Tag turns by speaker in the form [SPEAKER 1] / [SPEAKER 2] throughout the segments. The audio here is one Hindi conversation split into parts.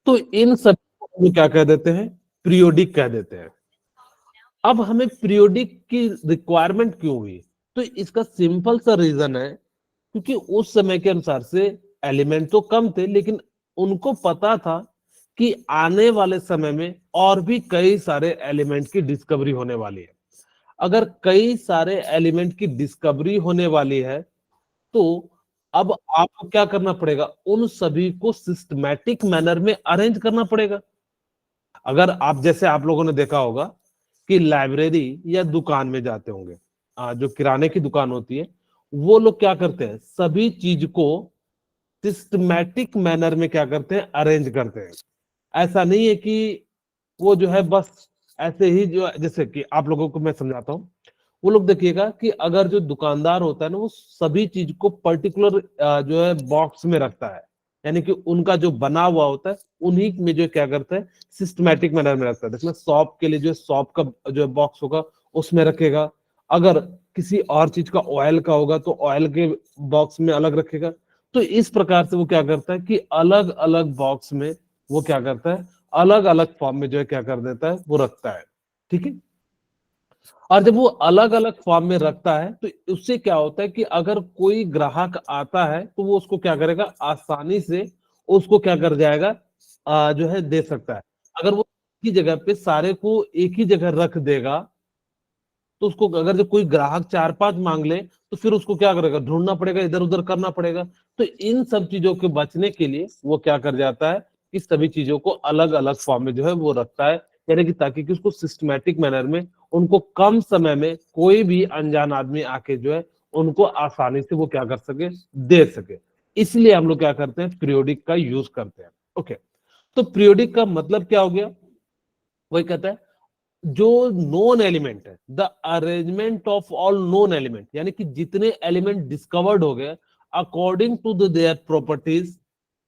[SPEAKER 1] तो इन सब को क्या कह देते हैं, पीरियोडिक कह देते हैं। अब हमें पीरियोडिक की रिक्वायरमेंट क्यों हुई, तो इसका सिंपल सा रीजन है, क्योंकि उस समय के अनुसार से एलिमेंट तो कम थे, लेकिन उनको पता था कि आने वाले समय में और भी कई सारे एलिमेंट की डिस्कवरी होने वाली है। अगर कई सारे एलिमेंट की डिस्कवरी होने वाली है, तो अब आपको क्या करना पड़ेगा, उन सभी को सिस्टमैटिक मैनर में अरेंज करना पड़ेगा। अगर आप, जैसे आप लोगों ने देखा होगा कि लाइब्रेरी या दुकान में जाते होंगे, जो किराने की दुकान होती है, वो लोग क्या करते हैं, सभी चीज को सिस्टमैटिक मैनर में क्या करते हैं, अरेंज करते हैं। ऐसा नहीं है कि वो जो है बस ऐसे ही, जो जैसे कि आप लोगों को मैं समझाता हूँ, वो लोग देखिएगा कि अगर जो दुकानदार होता है ना, वो सभी चीज को पर्टिकुलर जो है बॉक्स में रखता है, यानी कि उनका जो बना हुआ होता है उन्हीं में जो क्या करता है, सिस्टमैटिक मैनर में रखता है। देखना, शॉप के लिए जो है शॉप का जो बॉक्स होगा उसमें रखेगा, अगर किसी और चीज का ऑयल का होगा तो ऑयल के बॉक्स में अलग रखेगा। तो इस प्रकार से वो क्या करता है कि अलग अलग बॉक्स में वो क्या करता है, अलग अलग फॉर्म में जो है क्या कर देता है, वो रखता है। ठीक है। और जब वो अलग अलग फॉर्म में रखता है, तो उससे क्या होता है कि अगर कोई ग्राहक आता है तो वो उसको क्या करेगा, आसानी से उसको क्या कर जाएगा, जो है दे सकता है। अगर वो एक ही जगह पे सारे को एक ही जगह रख देगा, तो उसको अगर जो कोई ग्राहक चार पांच मांग ले, तो फिर उसको क्या करेगा, ढूंढना पड़ेगा, इधर उधर करना पड़ेगा। तो इन सब चीजों के बचने के लिए वो क्या कर जाता है, कि सभी चीजों को अलग अलग फॉर्म में जो है वो रखता है, यानी कि ताकि कि उसको सिस्टमैटिक मैनर में उनको कम समय में कोई भी अनजान आदमी आके जो है उनको आसानी से वो क्या कर सके, दे सके। इसलिए हम लोग क्या करते हैं, पीरियोडिक का यूज करते हैं। ओके। तो पीरियोडिक का मतलब क्या हो गया, वही कहता है जो नोन एलिमेंट है, the arrangement of all known element, यानी कि जितने एलिमेंट डिस्कवर्ड हो गए according to their properties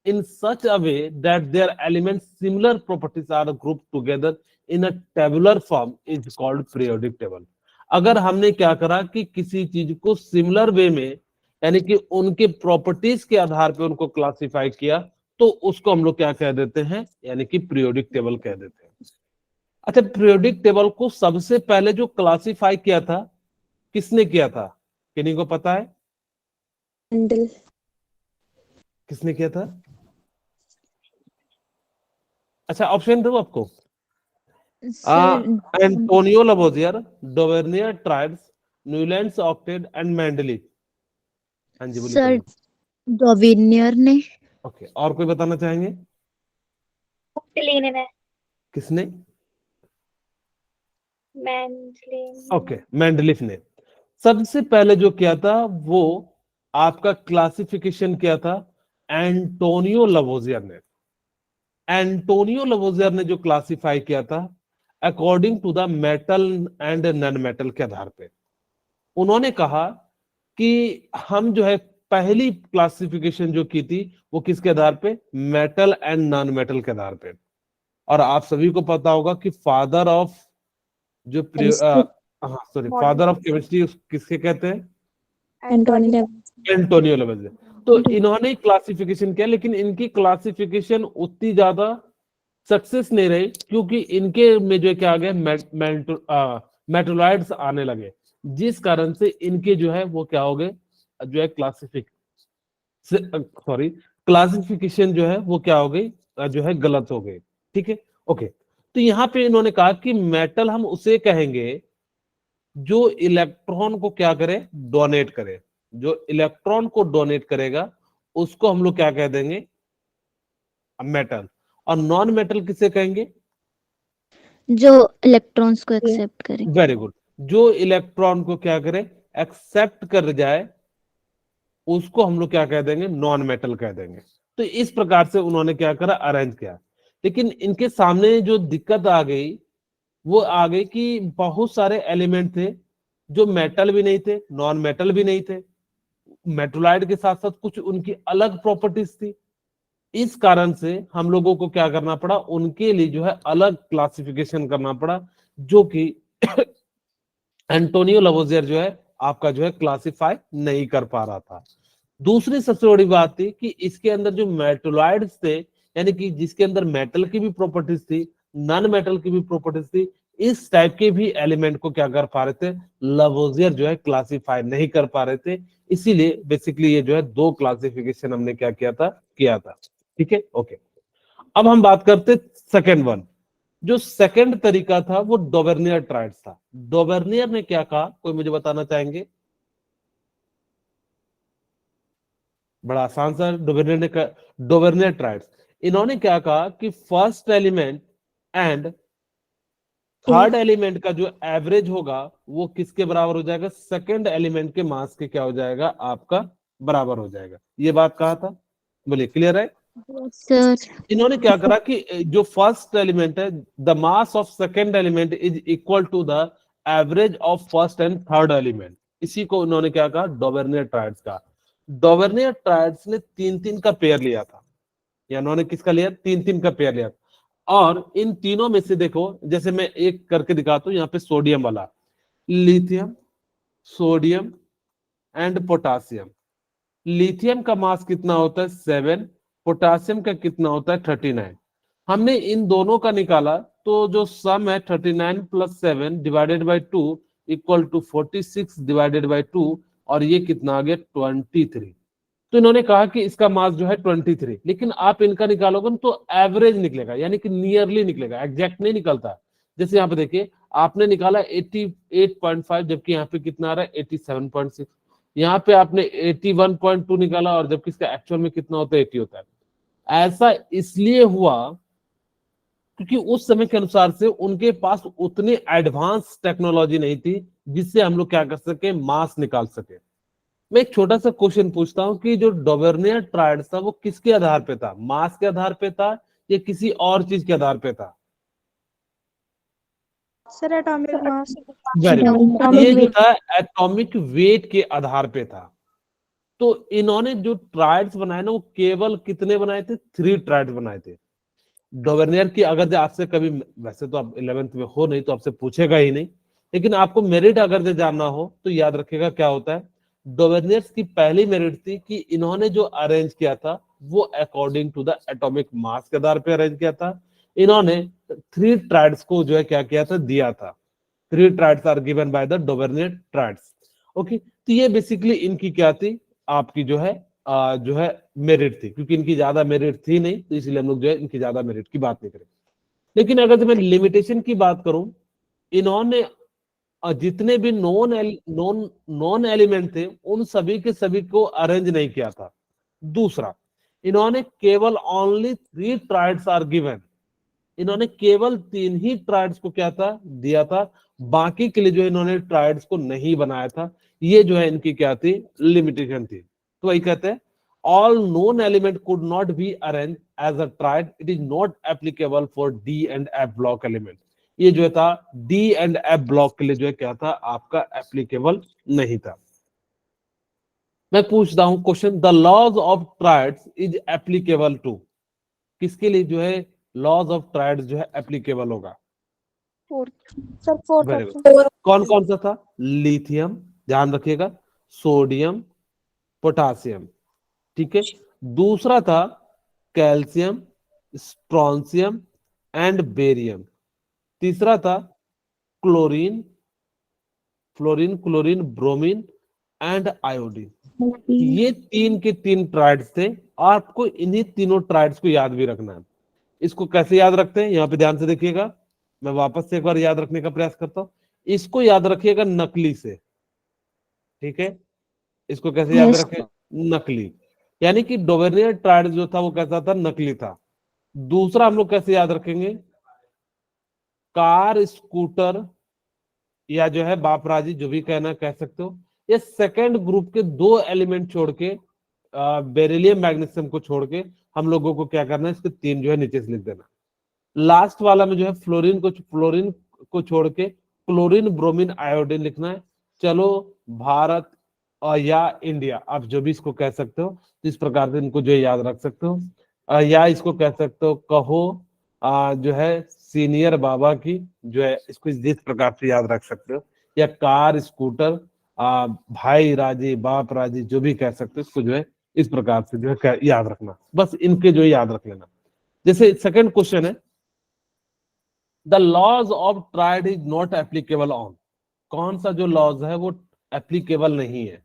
[SPEAKER 1] in such a way that their elements similar properties are grouped together in a tabular form is called periodic table। अगर हमने क्या करा कि किसी चीज को सिमिलर वे में, यानी कि उनके प्रॉपर्टीज के आधार पे उनको क्लासिफाई किया, तो उसको हम लोग क्या कह देते हैं, यानी कि पीरियोडिक टेबल कह देते हैं। अच्छा, पीरियोडिक टेबल को सबसे पहले जो क्लासिफाई किया था, किसने किया था, किन्हीं को पता है,
[SPEAKER 2] मेंडल।
[SPEAKER 1] किसने किया था? अच्छा, ऑप्शन दो आपको।
[SPEAKER 2] Sir
[SPEAKER 1] Antonio Lavoisier, Dobereiner triads, Newlands octet and Mendeleev. हाँ जी, बोलिए
[SPEAKER 2] सर
[SPEAKER 1] बोलिए।
[SPEAKER 2] डॉविनियर ने।
[SPEAKER 1] ओके, और कोई बताना चाहेंगे?
[SPEAKER 3] लेनिन है।
[SPEAKER 1] किसने?
[SPEAKER 3] मेंडलिन।
[SPEAKER 1] ओके, मेंडलिफ ने सबसे पहले जो किया था, वो आपका क्लासिफिकेशन किया था एंटोनियो लवोजियर ने। एंटोनियो लवोजियर ने जो क्लासिफाई किया था according to the metal and non metal के आधार पे, उन्होंने कहा कि हम जो है पहली क्लासिफिकेशन जो की थी वो किसके आधार पे, मेटल एंड नॉन मेटल के आधार पे। और आप सभी को पता होगा कि फादर ऑफ जो हाँ सॉरी, फादर ऑफ केमिस्ट्री किसके कहते हैं,
[SPEAKER 2] एंटोनी
[SPEAKER 1] एंटोनियो लेवेज। तो इन्होंने क्लासिफिकेशन किया, लेकिन इनकी क्लासिफिकेशन उतनी ज्यादा सक्सेस नहीं रही, क्योंकि इनके में जो क्या आ गया, मेटोलॉइड्स आने लगे, जिस कारण से इनके जो है वो क्या हो गए, जो है क्लासिफिकेशन जो है वो क्या हो गई, जो है गलत हो गई। ठीक है। ओके। तो यहाँ पे इन्होंने कहा कि मेटल हम उसे कहेंगे जो इलेक्ट्रॉन को क्या करे, डोनेट करे। जो इलेक्ट्रॉन को डोनेट करेगा उसको हम लोग क्या कह देंगे, मेटल। और नॉन मेटल किसे कहेंगे,
[SPEAKER 2] जो इलेक्ट्रॉन्स को एक्सेप्ट करे।
[SPEAKER 1] वेरी गुड, जो इलेक्ट्रॉन को क्या करे, एक्सेप्ट कर जाए, उसको हम लोग क्या कह देंगे, नॉन मेटल कह देंगे। तो इस प्रकार से उन्होंने क्या करा, अरेंज किया। लेकिन इनके सामने जो दिक्कत आ गई, वो आ गई कि बहुत सारे एलिमेंट थे जो मेटल भी नहीं थे, नॉन मेटल भी नहीं थे, मेटोलाइट के साथ साथ कुछ उनकी अलग प्रॉपर्टीज थी। इस कारण से हम लोगों को क्या करना पड़ा, उनके लिए जो है अलग क्लासिफिकेशन करना पड़ा, जो कि एंटोनियो लवोजियर जो है आपका जो है क्लासिफाई नहीं कर पा रहा था। दूसरी सबसे बड़ी बात थी कि इसके अंदर जो मेटोलॉइड्स थे, यानी कि जिसके अंदर मेटल की भी प्रॉपर्टीज थी, नॉन मेटल की भी प्रॉपर्टीज थी, इस टाइप के भी एलिमेंट को क्या कर पा रहे थे, लवोजियर जो है क्लासिफाई नहीं कर पा रहे थे। इसीलिए बेसिकली ये जो है दो क्लासिफिकेशन हमने क्या किया था। ठीक है, ओके। अब हम बात करते सेकेंड वन। जो सेकंड तरीका था वो डोवेर्नियर ट्रायड्स था। डोवेर्नियर ने क्या कहा, कोई मुझे बताना चाहेंगे? बड़ा आसान सा, डोवेर्नियर ट्रायड्स। इन्होंने क्या कहा कि first element and third element का जो एवरेज होगा वो किसके बराबर हो जाएगा, सेकंड एलिमेंट के मास के क्या हो जाएगा, आपका बराबर हो जाएगा। ये बात कहा था, बोलिए क्लियर है?
[SPEAKER 2] सर
[SPEAKER 1] इन्होंने क्या करा कि जो फर्स्ट एलिमेंट है, the mass of second element is equal to the average of first and third element. इसी को उन्होंने क्या कहा, डोवेर्नियर ट्रायड्स का। डोवेर्नियर ट्रायड्स ने 3-3 का पेयर लिया था, या उन्होंने किसका लिया, 3-3 का पेयर लिया था। और इन तीनों में से देखो, जैसे मैं एक करके दिखाता हूं, यहाँ पे सोडियम वाला, lithium, sodium and potassium. Lithium का मास कितना होता है, 7, पोटासियम का कितना होता है, 39। हमने इन दोनों का निकाला तो जो सम है 39 + 7 divided by 2 equal to 46 divided by 2, और ये कितना आ गया, 23। तो इन्होंने कहा कि इसका मास जो है 23, लेकिन आप इनका निकालोगे तो एवरेज निकलेगा, यानी कि नियरली निकलेगा, एग्जैक्ट नहीं निकलता। जैसे यहाँ पे देखिए, आपने निकाला 88.5, जबकि यहाँ पे कितना आ रहा है, 87.6। यहाँ पे आपने 81.2 निकाला, और जबकि इसका एक्चुअल में कितना होता है, 80 होता है। ऐसा इसलिए हुआ क्योंकि उस समय के अनुसार से उनके पास उतनी एडवांस टेक्नोलॉजी नहीं थी जिससे हम लोग क्या कर सके, मास निकाल सके। मैं एक छोटा सा क्वेश्चन पूछता हूँ कि जो डोवेर्नियर ट्रायड्स था वो किसके आधार पे था, मास के आधार पे था या किसी और चीज के आधार पे था?
[SPEAKER 3] Sir atomic mass.
[SPEAKER 1] Very good,
[SPEAKER 2] Atomic
[SPEAKER 1] ये जो
[SPEAKER 2] weight.
[SPEAKER 1] था एटॉमिक वेट के आधार पे था। तो इन्होंने जो ट्रायड्स बनाए ना, वो केवल कितने बनाए थे, 3 ट्रायड्स बनाए थे। डोवेर्नियर की अगर जो आपसे कभी, वैसे तो आप 11th में हो नहीं तो आपसे पूछेगा ही नहीं, लेकिन आपको मेरिट अगर जो जानना हो तो याद रखेगा क्या होता है। डोवेर्नियर्स की पहली मेरिट थी कि इन्होंने जो अरेंज किया था वो according to the atomic mass के आधार पे अरेंज किया था। इन्होंने 3 ट्रायड्स को जो है क्या किया था, दिया था। 3 triads are given by the Dobereiner triads. Okay, तो ये बेसिकली इनकी क्या थी, आपकी जो है मेरिट थी। क्योंकि इनकी ज्यादा मेरिट थी नहीं, तो इसलिए हम लोग जो है इनकी ज्यादा मेरिट की बात नहीं करें। लेकिन अगर मैं लिमिटेशन की बात करूं, इन्होंने जितने भी नॉन एलिमेंट थे उन सभी के सभी को अरेंज नहीं किया था। दूसरा, इन्होंने केवल ओनली 3 ट्रायड्स आर गिवन, इन्होंने केवल 3 ही ट्रायड्स को क्या था, दिया था। बाकी के लिए जो इन्होंने ट्रायड्स को नहीं बनाया था। ये जो है इनकी क्या थी, लिमिटेशन थी। तो वही कहते हैं, all known element could not be arrange as a triad, it is not applicable for D and F block element. ये जो था डी एंड एफ ब्लॉक के लिए जो है क्या था, आपका एप्लीकेबल नहीं था। मैं पूछता हूं question, the laws of triads is applicable to, किसके लिए जो है लॉज ऑफ ट्रायड्स जो है एप्लीकेबल होगा?
[SPEAKER 3] Sir fourth
[SPEAKER 1] very
[SPEAKER 3] option.
[SPEAKER 1] Good. कौन कौन सा था? लिथियम, ध्यान रखिएगा, सोडियम, पोटासियम। ठीक है। दूसरा था कैल्शियम, स्ट्रॉन्सियम एंड बेरियम। तीसरा था chlorine, fluorine, chlorine, bromine and iodine. ये 3 के 3 ट्रायड्स थे। आपको इन्हीं तीनों ट्रायड्स को याद भी रखना है। इसको कैसे याद रखते हैं, यहाँ पे ध्यान से देखिएगा, मैं वापस से एक बार याद रखने का प्रयास करता हूं। इसको याद रखिएगा नकली से, ठीक है। इसको कैसे याद
[SPEAKER 2] Yes.
[SPEAKER 1] रखें, नकली, यानी कि डोवेर्नियर ट्रायड जो था वो कैसा था, नकली था। दूसरा हम लोग कैसे याद रखेंगे, कार, स्कूटर या जो है बापराजी, जो भी कहना कह सकते हो। ये सेकंड ग्रुप के 2 एलिमेंट छोड़ के, बेरिलियम मैग्नीशियम को छोड़ के हम लोगों को क्या करना है, इसके 3 जो है नीचे से लिख देना। लास्ट वाला में जो है फ्लोरीन को छोड़ के क्लोरीन, ब्रोमीन, आयोडीन लिखना है। चलो, भारत या इंडिया, आप जो भी इसको कह सकते हो, इस प्रकार से इनको जो है याद रख सकते हो। या इसको कह सकते हो, कहो जो है सीनियर बाबा की, जो है इसको जिस प्रकार से याद रख सकते हो। या कार, स्कूटर, भाई राजी, बाप राजी, जो भी कह सकते हो, इसको जो है इस प्रकार से जो है याद रखना। बस इनके जो है याद रख लेना। जैसे सेकंड क्वेश्चन है, the laws of triad is not applicable on, कौन सा जो लॉज है वो एप्लीकेबल नहीं है?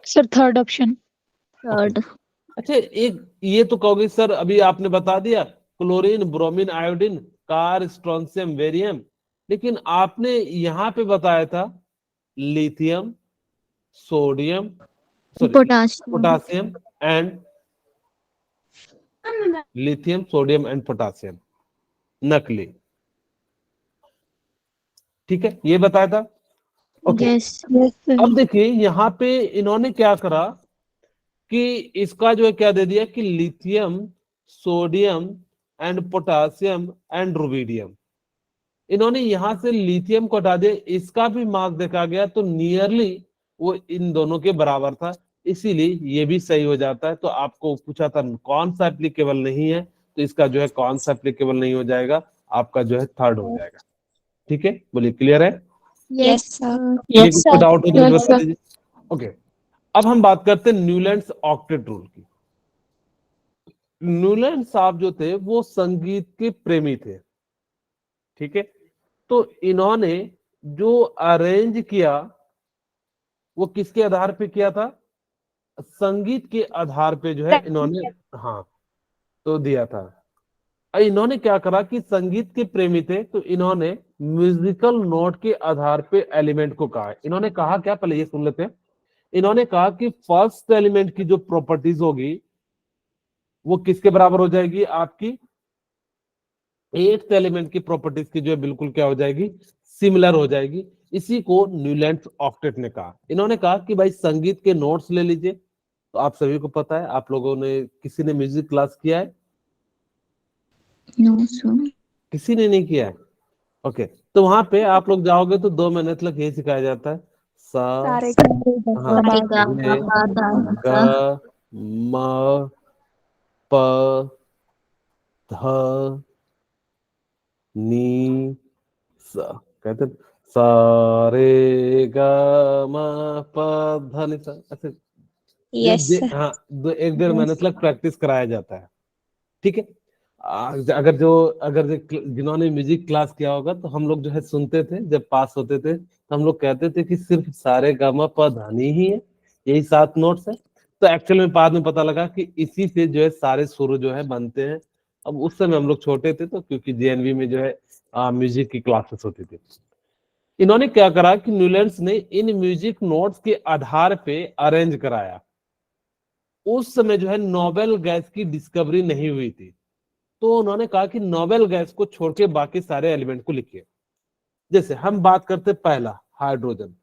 [SPEAKER 3] Sir third option.
[SPEAKER 2] थर्ड।
[SPEAKER 1] अच्छा, एक ये तो कहोगे सर अभी आपने बता दिया chlorine, bromine, iodine, car, strontium, barium, लेकिन आपने यहाँ पे बताया था lithium, sodium, sorry
[SPEAKER 2] potassium.
[SPEAKER 1] Potassium and lithium, sodium and potassium, नकली। ठीक है, ये बताया था। Okay,
[SPEAKER 2] yes.
[SPEAKER 1] अब देखिए यहाँ पे इन्होंने क्या करा कि इसका जो है क्या दे दिया कि lithium, sodium and potassium and rubidium, इन्होंने यहां से लिथियम को हटा दिया, इसका भी मार्क देखा गया तो नियरली वो इन दोनों के बराबर था, इसीलिए ये भी सही हो जाता है। तो आपको पूछा था कौन सा एप्लीकेबल नहीं है, तो इसका जो है कौन सा एप्लीकेबल नहीं हो जाएगा, आपका जो है थर्ड हो जाएगा। ठीक है, बोलिए क्लियर है?
[SPEAKER 3] Yes sir.
[SPEAKER 1] ठीक है, कोई डाउट हो तो मुझे बता दीजिए। ओके, अब हम बात करते हैं न्यूलैंड्स ऑक्टेट रूल की। न्यूलैंड साहब जो थे वो संगीत के प्रेमी थे, ठीक है, तो इन्होंने जो अरेंज किया वो किसके आधार पे किया था? संगीत के आधार पे जो है इन्होंने, हाँ, तो दिया था। अब इन्होंने क्या करा कि संगीत के प्रेमी थे तो इन्होंने म्यूजिकल नोट के आधार पे एलिमेंट को कहा। इन्होंने कहा क्या, पहले ये सुन लेते हैं। इन्होंने कहा कि फर्स्ट एलिमेंट की जो प्रॉपर्टीज होगी वो किसके बराबर हो जाएगी, आपकी एट्थ एलिमेंट की प्रॉपर्टीज की जो है बिल्कुल क्या हो जाएगी, सिमिलर हो जाएगी। इसी को न्यूलैंड्स ऑक्टेट ने कहा। इन्होंने कहा कि भाई संगीत के नोट्स ले लीजिए, तो आप सभी को पता है, आप लोगों ने किसी ने म्यूजिक क्लास किया है?
[SPEAKER 2] No sir.
[SPEAKER 1] किसी ने नहीं किया है? ओके, तो वहां पे आप लोग जाओगे तो 2 महीने तक ये सिखाया जाता है, सा,
[SPEAKER 3] सारे
[SPEAKER 1] हाँ,
[SPEAKER 2] रे गा मा
[SPEAKER 1] रे,
[SPEAKER 2] पा धा सा।
[SPEAKER 1] ग, म, प, ध, नी, सा, कहते हैं, सा रे ग म प ध नि सा, ऐसे
[SPEAKER 3] यस सर।
[SPEAKER 1] हाँ, 1-1.5 महीने तक प्रैक्टिस कराया जाता है। ठीक है, अगर जो जिन्होंने म्यूजिक क्लास किया होगा तो हम लोग जो है सुनते थे, जब पास होते थे तो हम लोग कहते थे कि सिर्फ सारे गामा प धानी ही है, यही 7 नोट्स है। तो एक्चुअल में बाद में पता लगा कि इसी से जो है सारे सुर जो है बनते हैं। अब उस समय हम लोग छोटे थे तो क्योंकि जेएनवी में जो है म्यूजिक की क्लासेस होती थी। इन्होंने क्या करा कि न्यूलैंड्स ने इन म्यूजिक नोट्स के आधार पे अरेंज कराया। उस समय जो है नोबेल गैस की डिस्कवरी नहीं हुई थी, तो उन्होंने कहा कि नोबेल गैस को छोड़ के बाकी सारे एलिमेंट को लिखिए। जैसे हम बात करते पहला हाइड्रोजन,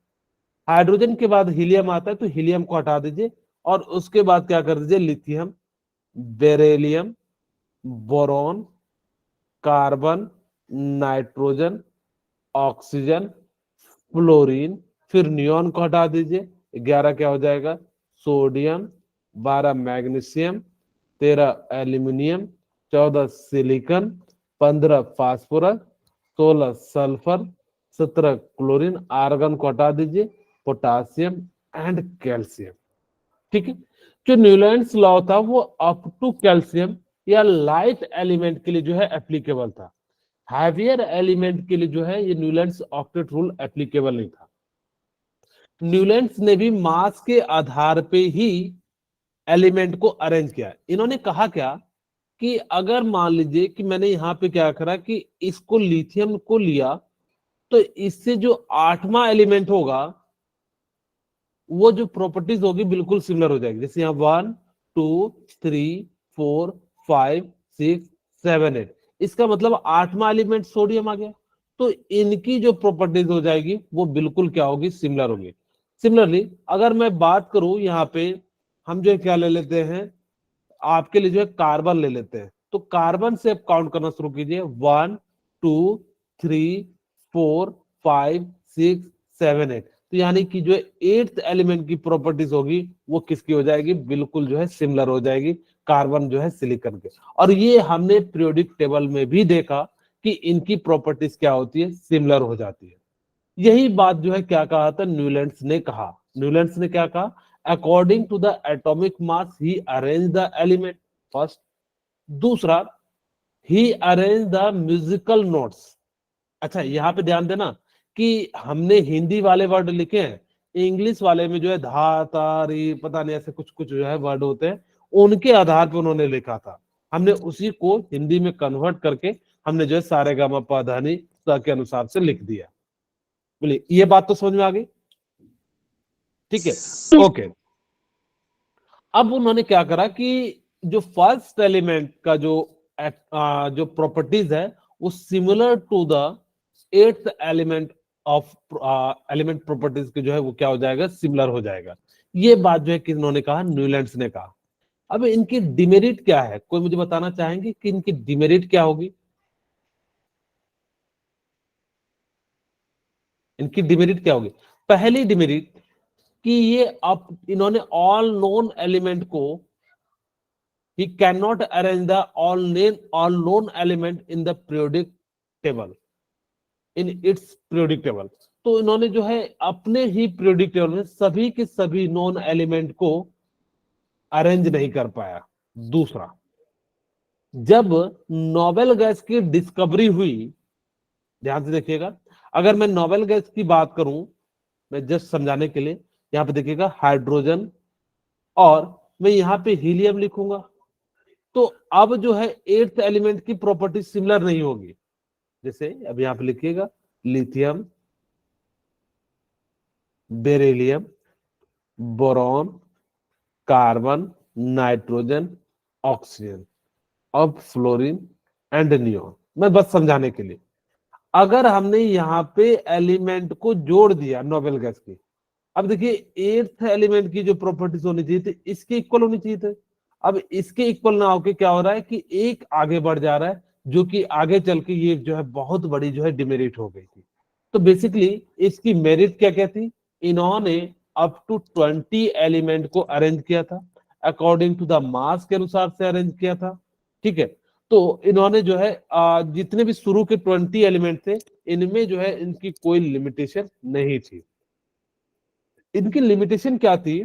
[SPEAKER 1] हाइड्रोजन के बाद हीलियम आता है तो हीलियम को हटा दीजिए और उसके बाद क्या कर दीजिए, lithium, beryllium, boron, carbon, nitrogen, oxygen, fluorine, फिर नियॉन को हटा दीजिए, 11 क्या हो जाएगा, sodium, 12 magnesium, 13 aluminium, 14 silicon, 15 phosphorus, 16 sulphur, 17 chlorine, argon को हटा दीजिए, पोटासियम एंड कैल्शियम। ठीक है, जो न्यूलैंड्स लॉ था वो अप टू कैल्शियम या लाइट एलिमेंट के लिए जो है एप्लीकेबल था। हैवियर एलिमेंट के लिए जो है ये न्यूलैंड्स ऑक्टेट रूल एप्लीकेबल नहीं था। न्यूलैंड्स ने भी मास के आधार पे ही एलिमेंट को अरेंज किया। इन्होंने कहा क्या कि अगर मान लीजिए कि मैंने यहाँ पे क्या करा कि इसको लिथियम को लिया तो इससे जो 8वां एलिमेंट होगा वो जो प्रॉपर्टीज होगी बिल्कुल सिमिलर हो जाएगी। जैसे यहाँ 1 2 3 4 5 6 7 8, इसका मतलब 8वां एलिमेंट सोडियम आ गया, तो इनकी जो प्रॉपर्टीज हो जाएगी वो बिल्कुल क्या होगी, सिमिलर होगी। सिमिलरली अगर मैं बात करूं यहाँ पे, हम जो है क्या ले लेते हैं, आपके लिए जो है कार्बन ले लेते हैं, तो कार्बन से आप काउंट करना शुरू कीजिए, 1 2 3 4 5 6 7 8, तो यानी कि जो एट्थ एलिमेंट की प्रॉपर्टीज होगी वो किसकी हो जाएगी, बिल्कुल जो है सिमिलर हो जाएगी कार्बन जो है सिलिकॉन के। और ये हमने पीरियोडिक टेबल में भी देखा कि इनकी प्रॉपर्टीज क्या होती है, सिमिलर हो जाती है। यही बात जो है क्या कहा था, न्यूलैंड्स ने कहा। न्यूलैंड्स ने क्या कहा, according to the atomic mass he arrange the element. First. दूसरा, he arrange the musical notes. अच्छा, यहाँ पे ध्यान देना कि हमने हिंदी वाले वर्ड लिखे हैं, इंग्लिश वाले में जो है धा ता री पता नहीं ऐसे कुछ कुछ जो है वर्ड होते हैं, उनके आधार पर उन्होंने लिखा था। हमने उसी को हिंदी में कन्वर्ट करके हमने जो है सारे गामा पा धा नी सा के अनुसार से लिख दिया। बोलिए, ये बात तो समझ में आ गई? ठीक है, ओके। अब उन्होंने क्या करा कि जो फर्स्ट एलिमेंट का जो प्रॉपर्टीज है वो similar to the eighth element of element properties के जो है वो क्या हो जाएगा, सिमिलर हो जाएगा। ये बात जो है कि इन्होंने कहा, न्यूलैंड्स ने कहा। अब इनकी डिमेरिट क्या है, कोई मुझे बताना चाहेंगे कि इनकी डिमेरिट क्या होगी? इनकी डिमेरिट क्या होगी? पहली डिमेरिट कि ये अब इन्होंने ऑल नोन एलिमेंट को, he cannot arrange the all known element in the periodic table in its periodic table। तो इन्होंने जो है अपने ही periodic table में सभी के सभी नॉन एलिमेंट को अरेंज नहीं कर पाया। दूसरा, जब नोबेल गैस की डिस्कवरी हुई, ध्यान से देखिएगा, अगर मैं नोबेल गैस की बात करूं, मैं जस्ट समझाने के लिए, यहां पे देखिएगा हाइड्रोजन और मैं यहां पे हीलियम लिखूंगा, तो अब जो है एट्थ एलिमेंट की प्रॉपर्टी सिमिलर नहीं होगी। जैसे अब यहां पे लिखिएगा lithium, beryllium, boron, carbon, nitrogen, oxygen, अब फ्लोरीन एंड नियोन। मैं बस समझाने के लिए, अगर हमने यहाँ पे एलिमेंट को जोड़ दिया नोबेल गैस की, अब देखिए एट्थ एलिमेंट की जो प्रॉपर्टीज होनी चाहिए थी इसके इक्वल होनी चाहिए थे। अब इसके इक्वल ना होके क्या हो रहा है कि एक आगे बढ़ जा रहा है, जो कि आगे चल के ये जो है बहुत बड़ी जो है डिमेरिट हो गई थी। तो बेसिकली इसकी मेरिट क्या क्या थी? इन्होंने अप टू 20 एलिमेंट को अरेंज किया था, अकॉर्डिंग टू द मास के अनुसार से अरेंज किया था। ठीक है, तो इन्होंने जो है जितने भी शुरू के 20 एलिमेंट थे, इनमें जो है इनकी कोई लिमिटेशन नहीं थी। इनकी लिमिटेशन क्या थी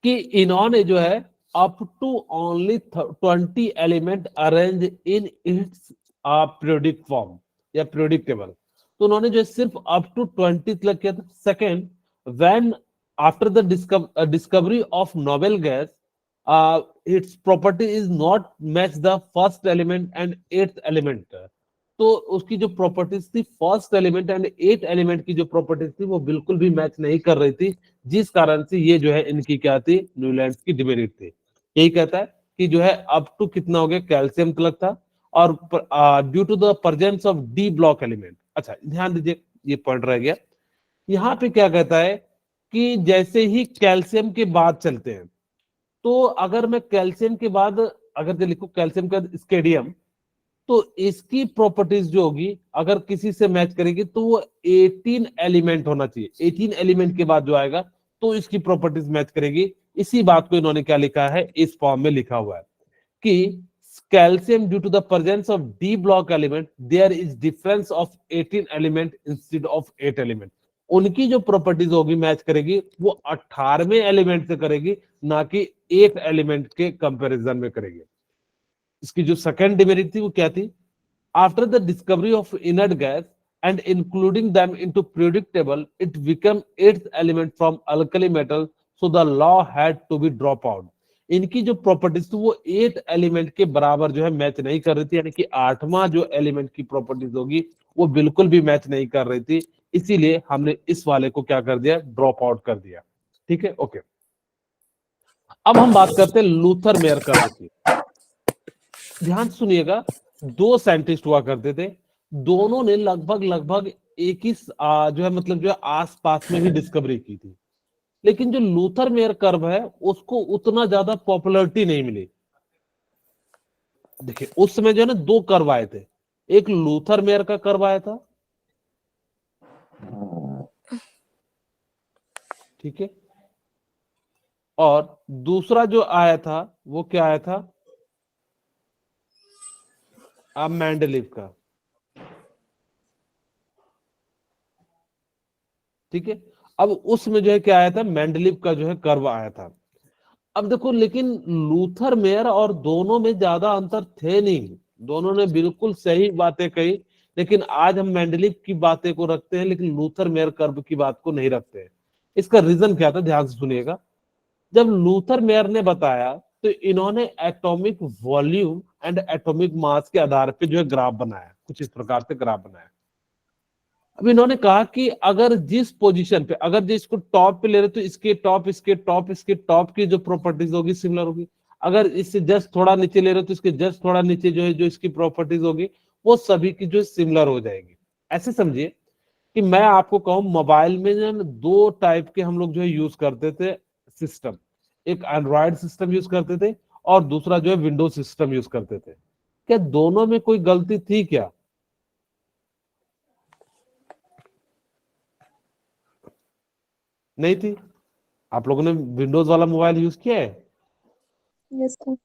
[SPEAKER 1] कि इन्होंने जो है up to only 20 element arrange in its periodic form या पीरियोडिक टेबल। तो उन्होंने जो है सिर्फ अप टू 20 तक किया था। Second, when after the discovery of noble gas, its property is not match the first element and eighth element। तो उसकी जो प्रॉपर्टीज थी first element and eight element की जो प्रॉपर्टीज थी वो बिल्कुल भी मैच नहीं कर रही थी, जिस कारण से ये जो है इनकी क्या थी, न्यूलैंड्स की डिमेरिट थी। यही कहता है कि जो है अप टू कितना हो गया, कैल्शियम तक था, और due to the presence of D block element. अच्छा ध्यान दीजिए, ये पॉइंट रह गया। यहाँ पे क्या कहता है कि जैसे ही कैल्शियम के बाद चलते हैं, तो अगर मैं कैल्शियम के बाद अगर लिखूं कैल्शियम का स्केडियम, तो इसकी प्रॉपर्टीज जो होगी अगर किसी से मैच करेगी तो वो 18 एलिमेंट होना चाहिए। 18 एलिमेंट के बाद जो आएगा तो इसकी प्रॉपर्टीज मैच करेगी। इसी बात को इन्होंने क्या लिखा है, इस फॉर्म में लिखा हुआ है कि calcium due to the presence of D block element there is difference of 18 element instead of 8 element. उनकी जो प्रॉपर्टीज होगी मैच करेगी वो 18वें एलिमेंट से करेगी, ना कि एक एलिमेंट के कंपैरिजन में करेगी। इसकी जो सेकंड डिमेरिट थी वो क्या थी? After the discovery of inert gas and including them into periodic table, it become eighth element from alkali metal, so the law had to be drop out. इनकी जो प्रॉपर्टीज थी वो 8 एलिमेंट के बराबर जो है मैच नहीं कर रही थी, यानी कि 8वां जो एलिमेंट की प्रॉपर्टीज होगी वो बिल्कुल भी मैच नहीं कर रही थी। इसीलिए हमने इस वाले को क्या कर दिया, ड्रॉप आउट कर दिया। ठीक है, ओके। अब हम बात करते हैं लूथर मेयर कर्व की। ध्यान सुनिएगा, दो साइंटिस्ट हुआ करते थे, दोनों ने लगभग लगभग एक ही जो है मतलब जो है आसपास में ही डिस्कवरी की थी, लेकिन जो लूथर मेयर कर्व है उसको उतना ज्यादा पॉपुलैरिटी नहीं मिली। देखिए उस समय जो है ना दो कर्व आए थे, एक लूथर मेयर का कर्व आया था, ठीक है, और दूसरा जो आया था वो क्या आया था, अब मेंडलीव का। ठीक है, अब उसमें जो है क्या आया था, मेंडलीव का जो है कर्व आया था। अब देखो, लेकिन लूथर मेयर और दोनों में ज्यादा अंतर थे नहीं, दोनों ने बिल्कुल सही बातें कही, लेकिन आज हम मेंडलीव की बातें को रखते हैं लेकिन लूथर मेयर कर्व की बात को नहीं रखते हैं। इसका रीजन क्या था, ध्यान से सुनिएगा। जब लूथर मेयर ने बताया तो इन्होंने atomic volume and atomic mass के आधार पे जो है ग्राफ बनाया, कुछ इस प्रकार से ग्राफ बनाया। अब इन्होंने कहा कि अगर जिस पोजीशन पे, अगर जिसको टॉप पे ले रहे तो इसके टॉप, इसके टॉप, इसके टॉप की जो प्रॉपर्टीज होगी सिमिलर होगी। अगर इससे जस्ट थोड़ा नीचे ले रहे हो तो इसके जस्ट थोड़ा नीचे जो है जो इसकी प्रॉपर्टीज होगी वो सभी की जो सिमिलर हो जाएगी। ऐसे समझिए कि मैं आपको कहूं मोबाइल में जो है ना, दो टाइप के हम लोग जो है यूज करते थे सिस्टम। एक एंड्रॉयड सिस्टम यूज करते थे और दूसरा जो है विंडोज सिस्टम यूज करते थे। क्या दोनों में कोई गलती थी क्या? नहीं थी। आप लोगों ने विंडोज वाला मोबाइल यूज किया है?
[SPEAKER 3] Yes sir.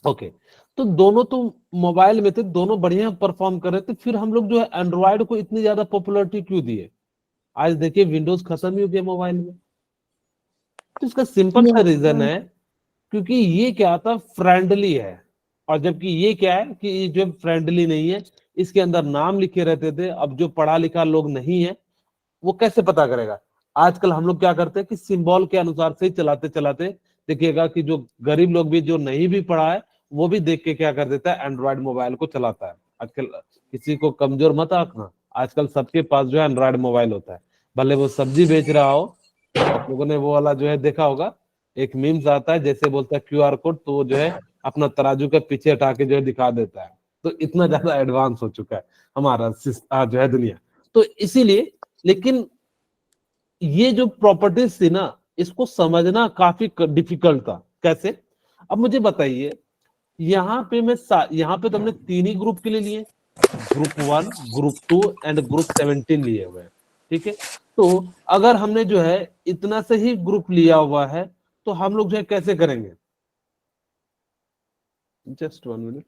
[SPEAKER 1] ओके। तो दोनों तो मोबाइल में थे, दोनों बढ़िया परफॉर्म कर रहे थे, फिर हम लोग जो है एंड्रॉयड को इतनी ज्यादा पॉपुलरिटी क्यों दिए? आज देखिए विंडोज खत्म ही हो गया मोबाइल में। तो इसका सिंपल सा
[SPEAKER 2] Yes,
[SPEAKER 1] रीजन
[SPEAKER 2] sir.
[SPEAKER 1] है, क्योंकि ये क्या था, फ्रेंडली है। और जबकि ये क्या है कि ये जो फ्रेंडली नहीं है, इसके अंदर नाम लिखे रहते थे। अब जो पढ़ा लिखा लोग नहीं है वो कैसे पता करेगा? आजकल हम लोग क्या करते हैं कि सिंबल के अनुसार से ही चलाते चलाते देखिएगा कि जो गरीब लोग भी, जो नहीं भी पढ़ा है, वो भी देख के क्या कर देता है, एंड्रॉयड मोबाइल को चलाता है। आजकल किसी को कमजोर मत आंकना, आजकल सबके पास जो है एंड्रॉयड मोबाइल होता है। भले वो सब्जी बेच रहा हो, आप लोगों ने वो वाला जो है देखा होगा, एक मीम्स आता है जैसे बोलता है QR कोड, तो वो जो है अपना तराजू के पीछे हटा के जो है दिखा देता है। तो इतना ज्यादा एडवांस हो चुका है हमारा जो है दुनिया। तो इसीलिए, लेकिन ये जो प्रॉपर्टीज थी ना, इसको समझना काफी डिफिकल्ट था। कैसे? अब मुझे बताइए, यहाँ पे यहाँ पे तुमने तीन ही ग्रुप के लिए लिए, ग्रुप 1, ग्रुप 2 एंड ग्रुप 17 लिए हुए हैं। ठीक है। तो अगर हमने जो है इतना से ही ग्रुप लिया हुआ है तो हम लोग जो है कैसे करेंगे? Just 1 minute.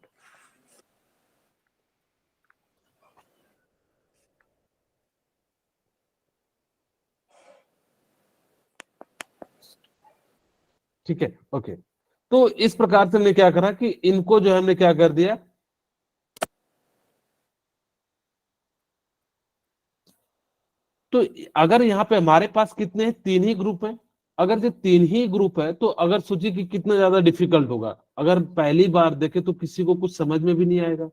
[SPEAKER 1] ठीक है, ओके। तो इस प्रकार से हमने क्या करा कि इनको जो है हमने क्या कर दिया, तो अगर यहाँ पे हमारे पास कितने हैं, तीन ही ग्रुप हैं। अगर जो तीन ही ग्रुप है तो अगर सोचिए कि कितना ज्यादा डिफिकल्ट होगा। अगर पहली बार देखे तो किसी को कुछ समझ में भी नहीं आएगा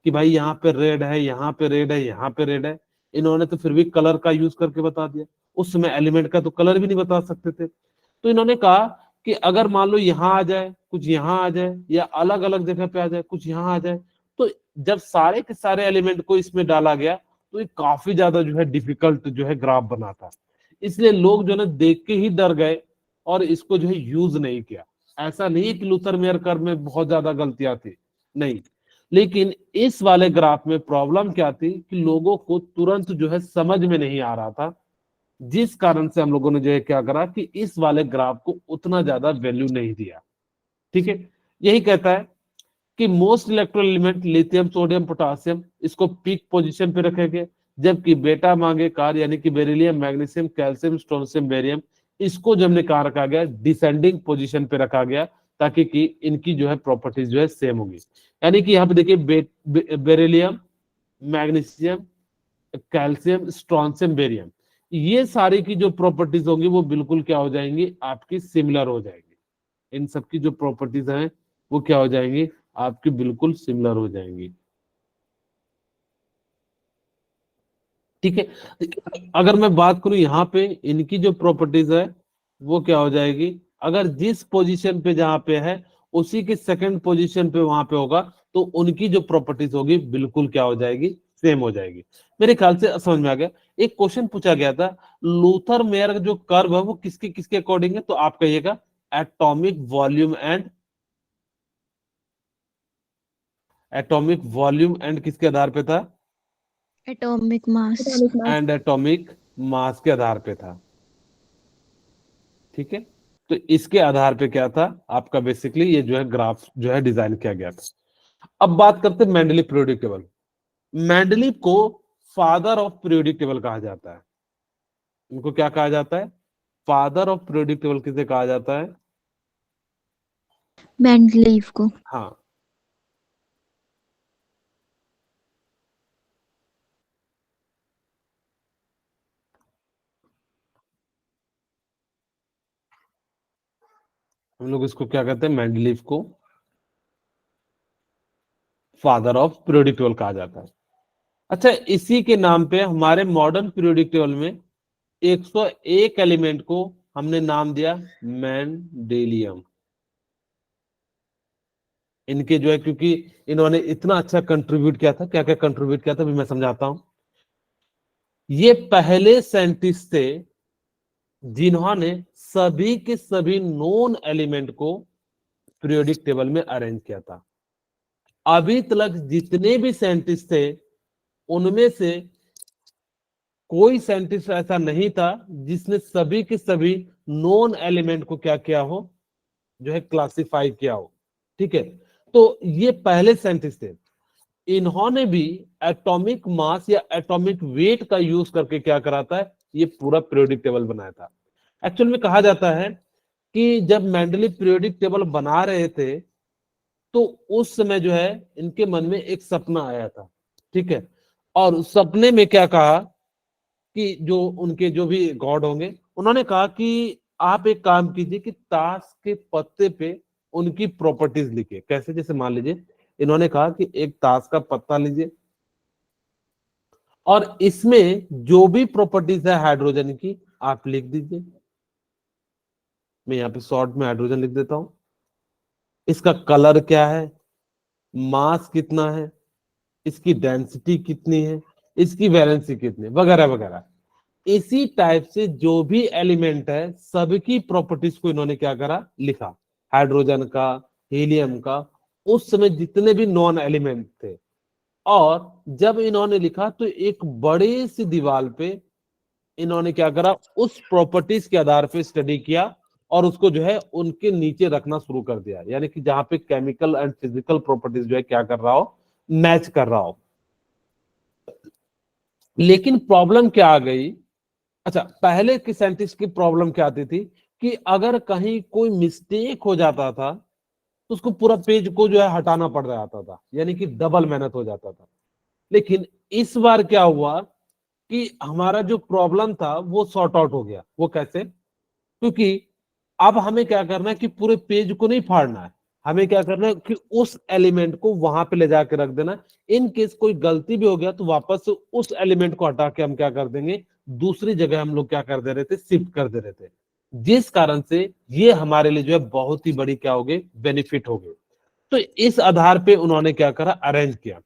[SPEAKER 1] कि भाई यहाँ पे रेड है, यहाँ पे रेड है, यहाँ पे रेड है। इन्होंने तो फिर भी कलर का यूज करके बता दिया, उस समय एलिमेंट का तो कलर भी नहीं बता सकते थे। तो इन्होंने कहा कि अगर मान लो यहाँ आ जाए, कुछ यहाँ आ जाए, या अलग अलग जगह पे आ जाए, कुछ यहाँ आ जाए, तो जब सारे के सारे एलिमेंट को इसमें डाला गया तो ये काफी ज्यादा जो है डिफिकल्ट जो है ग्राफ बना था। इसलिए लोग जो है ना देख के ही डर गए और इसको जो है यूज नहीं किया। ऐसा नहीं है कि लूथर मेयर कर्व में बहुत ज्यादा गलतियां थी, नहीं। लेकिन इस वाले ग्राफ में प्रॉब्लम क्या थी कि लोगों को तुरंत जो है समझ में नहीं आ रहा था, जिस कारण से हम लोगों ने जो है क्या करा कि इस वाले ग्राफ को उतना ज्यादा वैल्यू नहीं दिया। ठीक है। यही कहता है कि most electron element lithium, sodium, potassium, इसको पीक पोजीशन पे रखेंगे, जबकि बेटा मांगे कार यानी कि beryllium, magnesium, calcium, strontium, barium, इसको जो हमने कहा रखा गया, डिसेंडिंग पोजीशन पे रखा गया, ताकि कि इनकी जो है प्रॉपर्टीज जो है सेम होगी। यानी कि यहाँ पे देखिए beryllium, magnesium, calcium, strontium, barium, ये सारी की जो प्रॉपर्टीज होंगी वो बिल्कुल क्या हो जाएंगी, आपकी सिमिलर हो जाएंगी। इन सब की जो प्रॉपर्टीज हैं वो क्या हो जाएंगी, आपकी बिल्कुल सिमिलर हो जाएंगी। ठीक है। अगर मैं बात करूं यहाँ पे इनकी जो प्रॉपर्टीज है वो क्या हो जाएगी, अगर जिस पोजीशन पे जहां पे है उसी के सेकंड पोजीशन पे वहां पे होगा तो उनकी जो प्रॉपर्टीज होगी बिल्कुल क्या हो जाएगी, सेम हो जाएगी। मेरे ख्याल से समझ में आ गया। एक क्वेश्चन पूछा गया था, लूथर मेयर जो कर्व है वो किसके किसके अकॉर्डिंग है, तो आप कहिएगा atomic volume and, atomic volume and किसके आधार पे था,
[SPEAKER 2] Atomic mass.
[SPEAKER 1] And atomic mass के आधार पे था। ठीक है। तो इसके आधार पे क्या था आपका, बेसिकली ये जो है ग्राफ जो है डिजाइन किया गया था। अब बात करते हैं मेंडलीव पीरियोडिक टेबल। मेंडलीव को फादर ऑफ पीरियोडिक टेबल कहा जाता है। इनको क्या कहा जाता है, फादर ऑफ पीरियोडिक टेबल किसे कहा जाता है,
[SPEAKER 2] मेंडलीव को।
[SPEAKER 1] हाँ, हम लोग इसको क्या कहते हैं, मेंडलीव को फादर ऑफ पीरियोडिक टेबल कहा जाता है। अच्छा, इसी के नाम पे हमारे मॉडर्न पीरियोडिक टेबल में 101 एलिमेंट को हमने नाम दिया मेंडेलियम। इनके जो है, क्योंकि इन्होंने इतना अच्छा कंट्रीब्यूट किया था, क्या क्या कंट्रीब्यूट किया था भी मैं समझाता हूं। ये पहले साइंटिस्ट थे जिन्होंने सभी के सभी नोन एलिमेंट को पीरियोडिक टेबल में अरेंज किया था। अभी तक जितने भी साइंटिस्ट थे उनमें से कोई साइंटिस्ट ऐसा नहीं था जिसने सभी के सभी नोन एलिमेंट को क्या किया हो, जो है क्लासिफाई किया हो। ठीक है, तो ये पहले साइंटिस्ट थे। इन्होंने भी एटॉमिक मास या एटॉमिक वेट का यूज करके क्या कराता है, ये पूरा पीरियोडिक टेबल बनाया था। एक्चुअल में कहा जाता है कि जब मेंडलीव पीरियोडिक टेबल बना रहे थे तो उस समय जो है इनके मन में एक सपना आया था। ठीक है, और उस सपने में क्या कहा कि जो उनके जो भी गॉड होंगे, उन्होंने कहा कि आप एक काम कीजिए कि ताश के पत्ते पे उनकी प्रॉपर्टीज लिखिए। कैसे, जैसे मान लीजिए इन्होंने कहा कि एक ताश का पत्ता लीजिए और इसमें जो भी प्रॉपर्टीज है हाइड्रोजन की आप लिख दीजिए। मैं यहाँ पे शॉर्ट में हाइड्रोजन लिख देता हूं। इसका कलर क्या है, मास कितना है, इसकी डेंसिटी कितनी है, इसकी वैलेंसी कितनी है, वगैरह वगैरह। इसी टाइप से जो भी एलिमेंट है सबकी प्रॉपर्टीज को इन्होंने क्या करा, लिखा। हाइड्रोजन का, हीलियम का, उस समय जितने भी नॉन एलिमेंट थे। और जब इन्होंने लिखा तो एक बड़ी सी दीवार पे इन्होंने क्या करा, उस प्रॉपर्टीज के आधार पे स्टडी किया और उसको जो है उनके नीचे रखना शुरू कर दिया। यानी कि जहां पे केमिकल एंड फिजिकल प्रॉपर्टीज जो है क्या कर रहा हो, मैच कर रहा हो। लेकिन प्रॉब्लम क्या आ गई, अच्छा पहले के साइंटिस्ट की प्रॉब्लम क्या आती थी कि अगर कहीं कोई मिस्टेक हो जाता था तो उसको पूरा पेज को जो है हटाना पड़ जाता था, यानी कि डबल मेहनत हो जाता था। लेकिन इस बार क्या हुआ कि हमारा जो प्रॉब्लम था वो सॉर्ट आउट हो गया। वो कैसे, क्योंकि अब हमें क्या करना है कि पूरे पेज को नहीं फाड़ना है, हमें क्या करना है कि उस एलिमेंट को वहां पे ले जाके रख देना। इन केस कोई गलती भी हो गया तो वापस से उस एलिमेंट को हटा के हम क्या कर देंगे, दूसरी जगह हम लोग क्या कर दे रहे थे, शिफ्ट कर दे रहे थे। जिस कारण से ये हमारे लिए जो है बहुत ही बड़ी क्या हो गई, बेनिफिट हो गई। तो इस आधार पे उन्होंने क्या करा, अरेंज किया।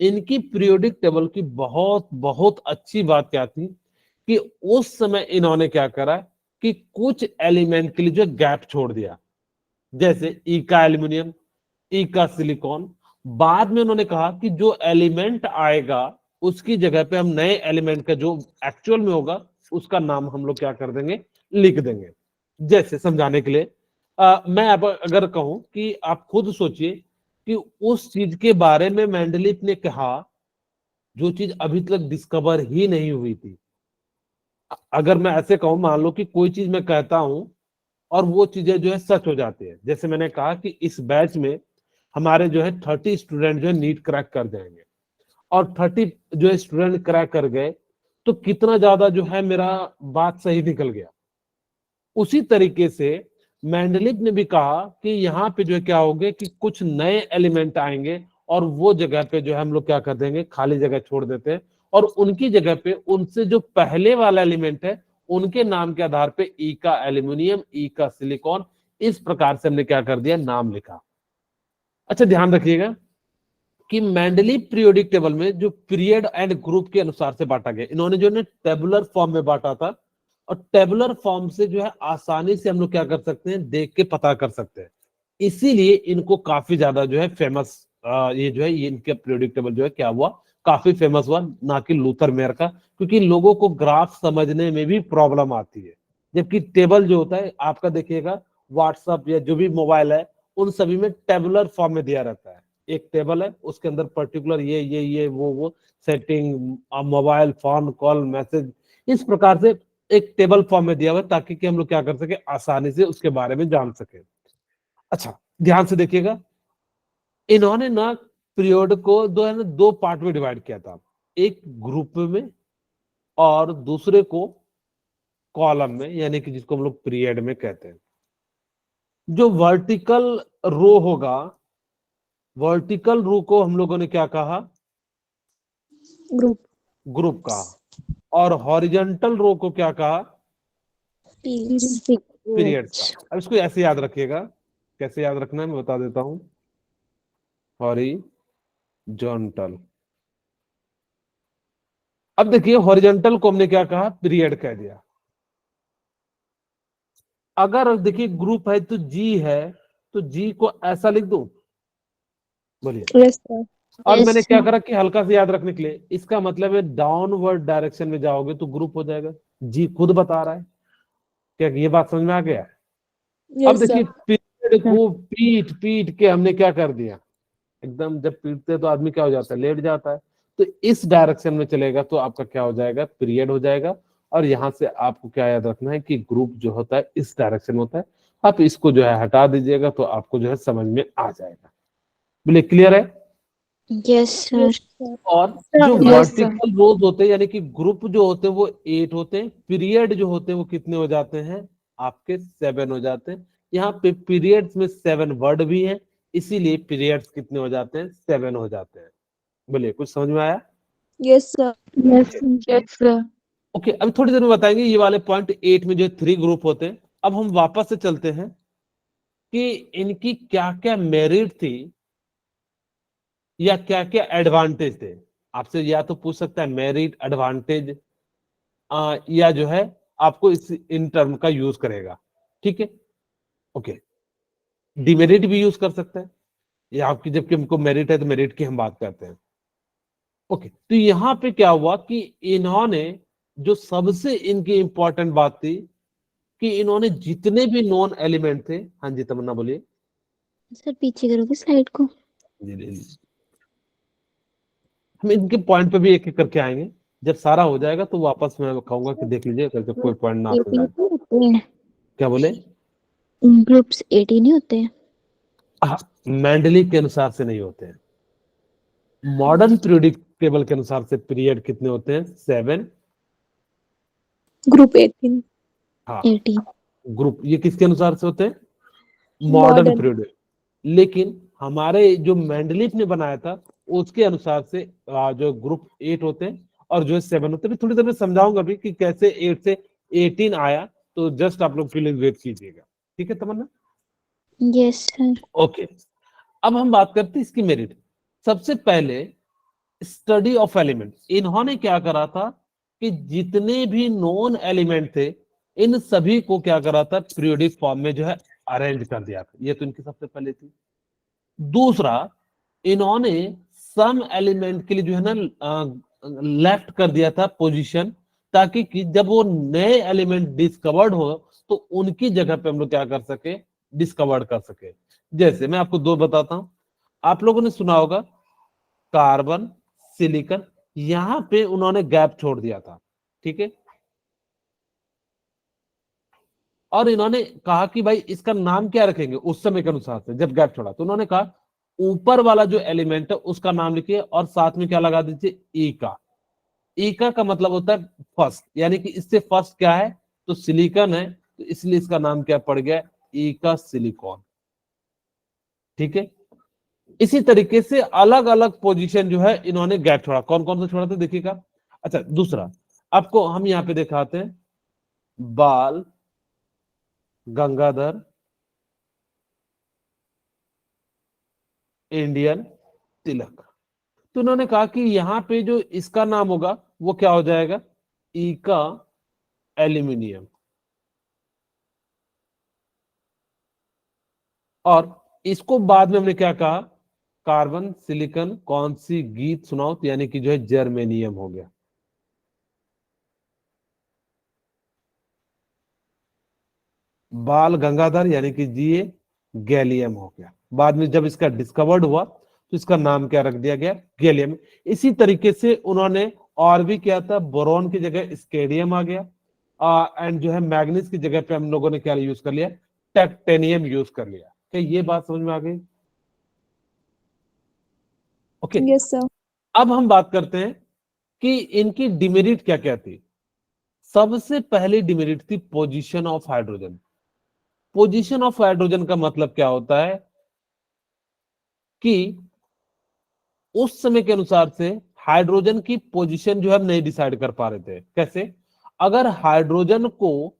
[SPEAKER 1] इनकी पीरियोडिक टेबल की बहुत बहुत अच्छी बात क्या थी कि उस समय इन्होंने क्या करा कि कुछ एलिमेंट के लिए जो गैप छोड़ दिया, जैसे ई का एल्यूमिनियम, ई का सिलिकॉन। बाद में उन्होंने कहा कि जो एलिमेंट आएगा उसकी जगह पे हम नए एलिमेंट का जो एक्चुअल में होगा उसका नाम हम लोग क्या कर देंगे, लिख देंगे। जैसे समझाने के लिए मैं अब अगर कहूं कि आप खुद सोचिए कि उस चीज के बारे में मेंडलीव ने कहा जो चीज अभी तक डिस्कवर ही नहीं हुई थी। अगर मैं ऐसे कहूं, मान लो कि कोई चीज मैं कहता हूं और वो चीजें जो है सच हो जाती है। जैसे मैंने कहा कि इस बैच में हमारे जो है 30 स्टूडेंट जो है नीट क्रैक कर जाएंगे, और 30 जो है स्टूडेंट क्रैक कर गए तो कितना ज्यादा जो है मेरा बात सही निकल गया। उसी तरीके से मेंडलीव ने भी कहा कि यहाँ पे जो है क्या होगा कि कुछ नए एलिमेंट आएंगे और वो जगह पे जो है हम लोग क्या कर देंगे, खाली जगह छोड़ देते हैं और उनकी जगह पे उनसे जो पहले वाला एलिमेंट है उनके नाम के आधार पे ई का एल्यूमिनियम, ई का सिलिकॉन, इस प्रकार से हमने क्या कर दिया, नाम लिखा। अच्छा ध्यान रखिएगा कि मेंडलीव पीरियोडिक टेबल में जो पीरियड एंड ग्रुप के अनुसार से बांटा गया, इन्होंने जो है टेबुलर फॉर्म में बांटा था। और टेबुलर फॉर्म से जो है आसानी से हम लोग क्या कर सकते हैं, देख के पता कर सकते हैं। इसीलिए इनको काफी ज्यादा जो है फेमस, ये जो है ये इनका पीरियोडिक टेबल जो है क्या हुआ, काफी फेमस हुआ, ना कि लूथर मेयर का। क्योंकि लोगों को ग्राफ समझने में भी प्रॉब्लम आती है, जबकि टेबल जो होता है आपका देखिएगा व्हाट्सएप या जो भी मोबाइल है उन सभी में टेबुलर फॉर्म में दिया रहता है। एक टेबल है, उसके अंदर पर्टिकुलर ये वो setting, mobile, phone call, message, इस प्रकार से एक टेबल फॉर्म में दिया हुआ है ताकि कि हम लोग क्या कर सके, आसानी से उसके बारे में जान सके। अच्छा, ध्यान से देखिएगा, इन्होंने ना पीरियड को दो पार्ट में डिवाइड किया था, एक ग्रुप में और दूसरे को कॉलम में, यानी कि जिसको हम लोग पीरियड में कहते हैं। जो वर्टिकल रो होगा, वर्टिकल रो को हम लोगों ने क्या कहा?
[SPEAKER 3] ग्रुप
[SPEAKER 1] ग्रुप कहा। और हॉरिजॉन्टल रो को क्या कहा? पीरियड्स का। अब इसको ऐसे याद रखिएगा, कैसे याद रखना है मैं बता देता हूं। हॉरिजॉन्टल, अब देखिए हॉरिजॉन्टल को हमने क्या कहा? पीरियड कह दिया। अगर देखिए ग्रुप है तो जी है, तो जी को ऐसा लिख दूं, बोलिए।
[SPEAKER 3] Yes sir.
[SPEAKER 1] और मैंने क्या करा कि हल्का से याद रखने के लिए, इसका मतलब है डाउनवर्ड डायरेक्शन में जाओगे तो ग्रुप हो जाएगा, जी खुद बता रहा है। क्या ये बात समझ में आ गया? अब
[SPEAKER 3] यस
[SPEAKER 1] देखिए
[SPEAKER 3] सर।
[SPEAKER 1] पीरियड को पीट पीट के हमने क्या कर दिया, एकदम जब पीटते तो आदमी क्या हो जाता है? लेट जाता है। तो इस डायरेक्शन में चलेगा तो आपका क्या हो जाएगा? पीरियड हो जाएगा। और यहां से आपको क्या याद रखना है कि ग्रुप जो होता है इस डायरेक्शन में होता है। आप इसको जो है हटा दीजिएगा तो आपको जो है समझ में आ जाएगा। बोले क्लियर है?
[SPEAKER 2] Yes sir.
[SPEAKER 1] और जो
[SPEAKER 2] Yes,
[SPEAKER 1] वर्टिकल रोज होते हैं, यानी कि ग्रुप जो होते हैं वो 8 होते हैं, पीरियड जो होते हैं वो कितने हो जाते हैं? आपके 7 हो जाते हैं। यहाँ पे पीरियड्स में 7 वर्ड भी हैं, इसीलिए पीरियड्स कितने हो जाते हैं? 7 हो जाते हैं। बोलिए, कुछ समझ में आया?
[SPEAKER 3] Yes sir.
[SPEAKER 2] yes sir.
[SPEAKER 1] Okay, अभी थोड़ी देर में बताएंगे ये वाले पॉइंट 8 में जो 3 ग्रुप होते हैं। अब हम वापस से चलते हैं कि इनकी क्या क्या मेरिट थी या क्या क्या एडवांटेज थे। आपसे या तो पूछ सकता है मेरिट, एडवांटेज, या जो है आपको इस इन टर्म का यूज करेगा। ठीक है, ओके। डिमेरिट भी यूज कर सकता है, या आपकी जबकि हमको मेरिट है तो मेरिट की हम बात करते हैं। ओके, तो यहां पे क्या हुआ कि इन्होंने जो सबसे इनकी इंपॉर्टेंट बात थी कि इन्होंने जितने भी नॉन एलिमेंट थे, हाँ जी तमन्ना बोलिए।
[SPEAKER 2] सर पीछे करोगे स्लाइड को?
[SPEAKER 1] जी जी जी। हम इनके पॉइंट पे भी एक एक करके आएंगे, जब सारा हो जाएगा तो वापस मैं कहूंगा कि देख लीजिए करके कोई पॉइंट ना समझ
[SPEAKER 2] 18
[SPEAKER 1] आए।
[SPEAKER 2] होते हैं,
[SPEAKER 1] क्या बोले?
[SPEAKER 2] ग्रुप्स 18 होते हैं।
[SPEAKER 1] हाँ, मेंडली के अनुसार से नहीं होते हैं, मॉडर्न पीरियोडिक टेबल के अनुसार से पीरियड कितने होते हैं? 7।
[SPEAKER 3] ग्रुप 18
[SPEAKER 1] हाँ,
[SPEAKER 2] 18
[SPEAKER 1] ग्रुप ये किसके अनुसार से होते हैं? Modern
[SPEAKER 3] modern.
[SPEAKER 1] पीरियड। लेकिन हमारे जो मेंडलीफ ने बनाया था उसके अनुसार से जो ग्रुप 8 होते हैं और जो 7 होते हैं। थोड़ी देर में समझाऊंगा भी कि कैसे 8 से 18 आया, तो जस्ट आप लोग प्लीज वेट कीजिएगा। ठीक है तमन्ना?
[SPEAKER 2] Yes sir.
[SPEAKER 1] ओके, अब हम बात करते हैं इसकी मेरिट। सबसे पहले स्टडी ऑफ एलिमेंट, इन्होंने क्या करा था कि जितने भी नॉन एलिमेंट थे इन सभी को क्या करा था? पीरियोडिक फॉर्म में जो है अरेंज कर दिया था। ये तो इनकी सबसे पहले थी। दूसरा, इन्होंने सम एलिमेंट के लिए जो है ना लेफ्ट कर दिया था पोजीशन, ताकि कि जब वो नए एलिमेंट डिस्कवर्ड हो तो उनकी जगह पे हम लोग क्या कर सके? डिस्कवर्ड कर सके। जैसे मैं आपको दो बताता हूं, आप लोगों ने सुना होगा कार्बन, सिलिकॉन, यहां पे उन्होंने गैप छोड़ दिया था। ठीक है, और इन्होंने कहा कि भाई इसका नाम क्या रखेंगे उस समय के अनुसार से, जब गैप छोड़ा तो उन्होंने कहा ऊपर वाला जो एलिमेंट है उसका नाम लिखिए और साथ में क्या लगा दीजिए? ई का। ई का मतलब होता है फर्स्ट, यानी कि इससे फर्स्ट क्या है? तो सिलिकॉन है, तो इसलिए इसका नाम क्या पड़ गया? ई का सिलिकॉन। ठीक है, इसी तरीके से अलग अलग पोजीशन जो है इन्होंने गैप छोड़ा। कौन कौन सा छोड़ा था देखिएगा। अच्छा, दूसरा आपको हम यहाँ पे दिखाते हैं, बाल गंगाधर इंडियन तिलक। तो उन्होंने कहा कि यहाँ पे जो इसका नाम होगा वो क्या हो जाएगा? ई का एल्यूमिनियम। और इसको बाद में हमने क्या कहा? कार्बन सिलिकॉन कौन सी गीत सुनाओ, तो यानी कि जो है जर्मेनियम हो गया। बाल गंगाधर यानी कि जीए गैलियम हो गया। बाद में जब इसका डिस्कवर्ड हुआ तो इसका नाम क्या रख दिया गया? गैलियम। इसी तरीके से उन्होंने और भी किया था, बोरॉन की जगह स्केडियम आ गया, एंड जो है मैग्नीज की जगह पे हम लोगों ने क्या यूज कर लिया? टाइटेनियम यूज कर लिया। क्या ये बात समझ में आ गई? ओके।
[SPEAKER 3] Yes sir.
[SPEAKER 1] अब हम बात करते हैं कि इनकी डिमेरिट क्या क्या थी। सबसे पहली डिमेरिट थी position of hydrogen. Position of hydrogen का मतलब क्या होता है कि उस समय के अनुसार से हाइड्रोजन की पोजीशन जो है हम नहीं डिसाइड कर पा रहे थे। कैसे? अगर हाइड्रोजन को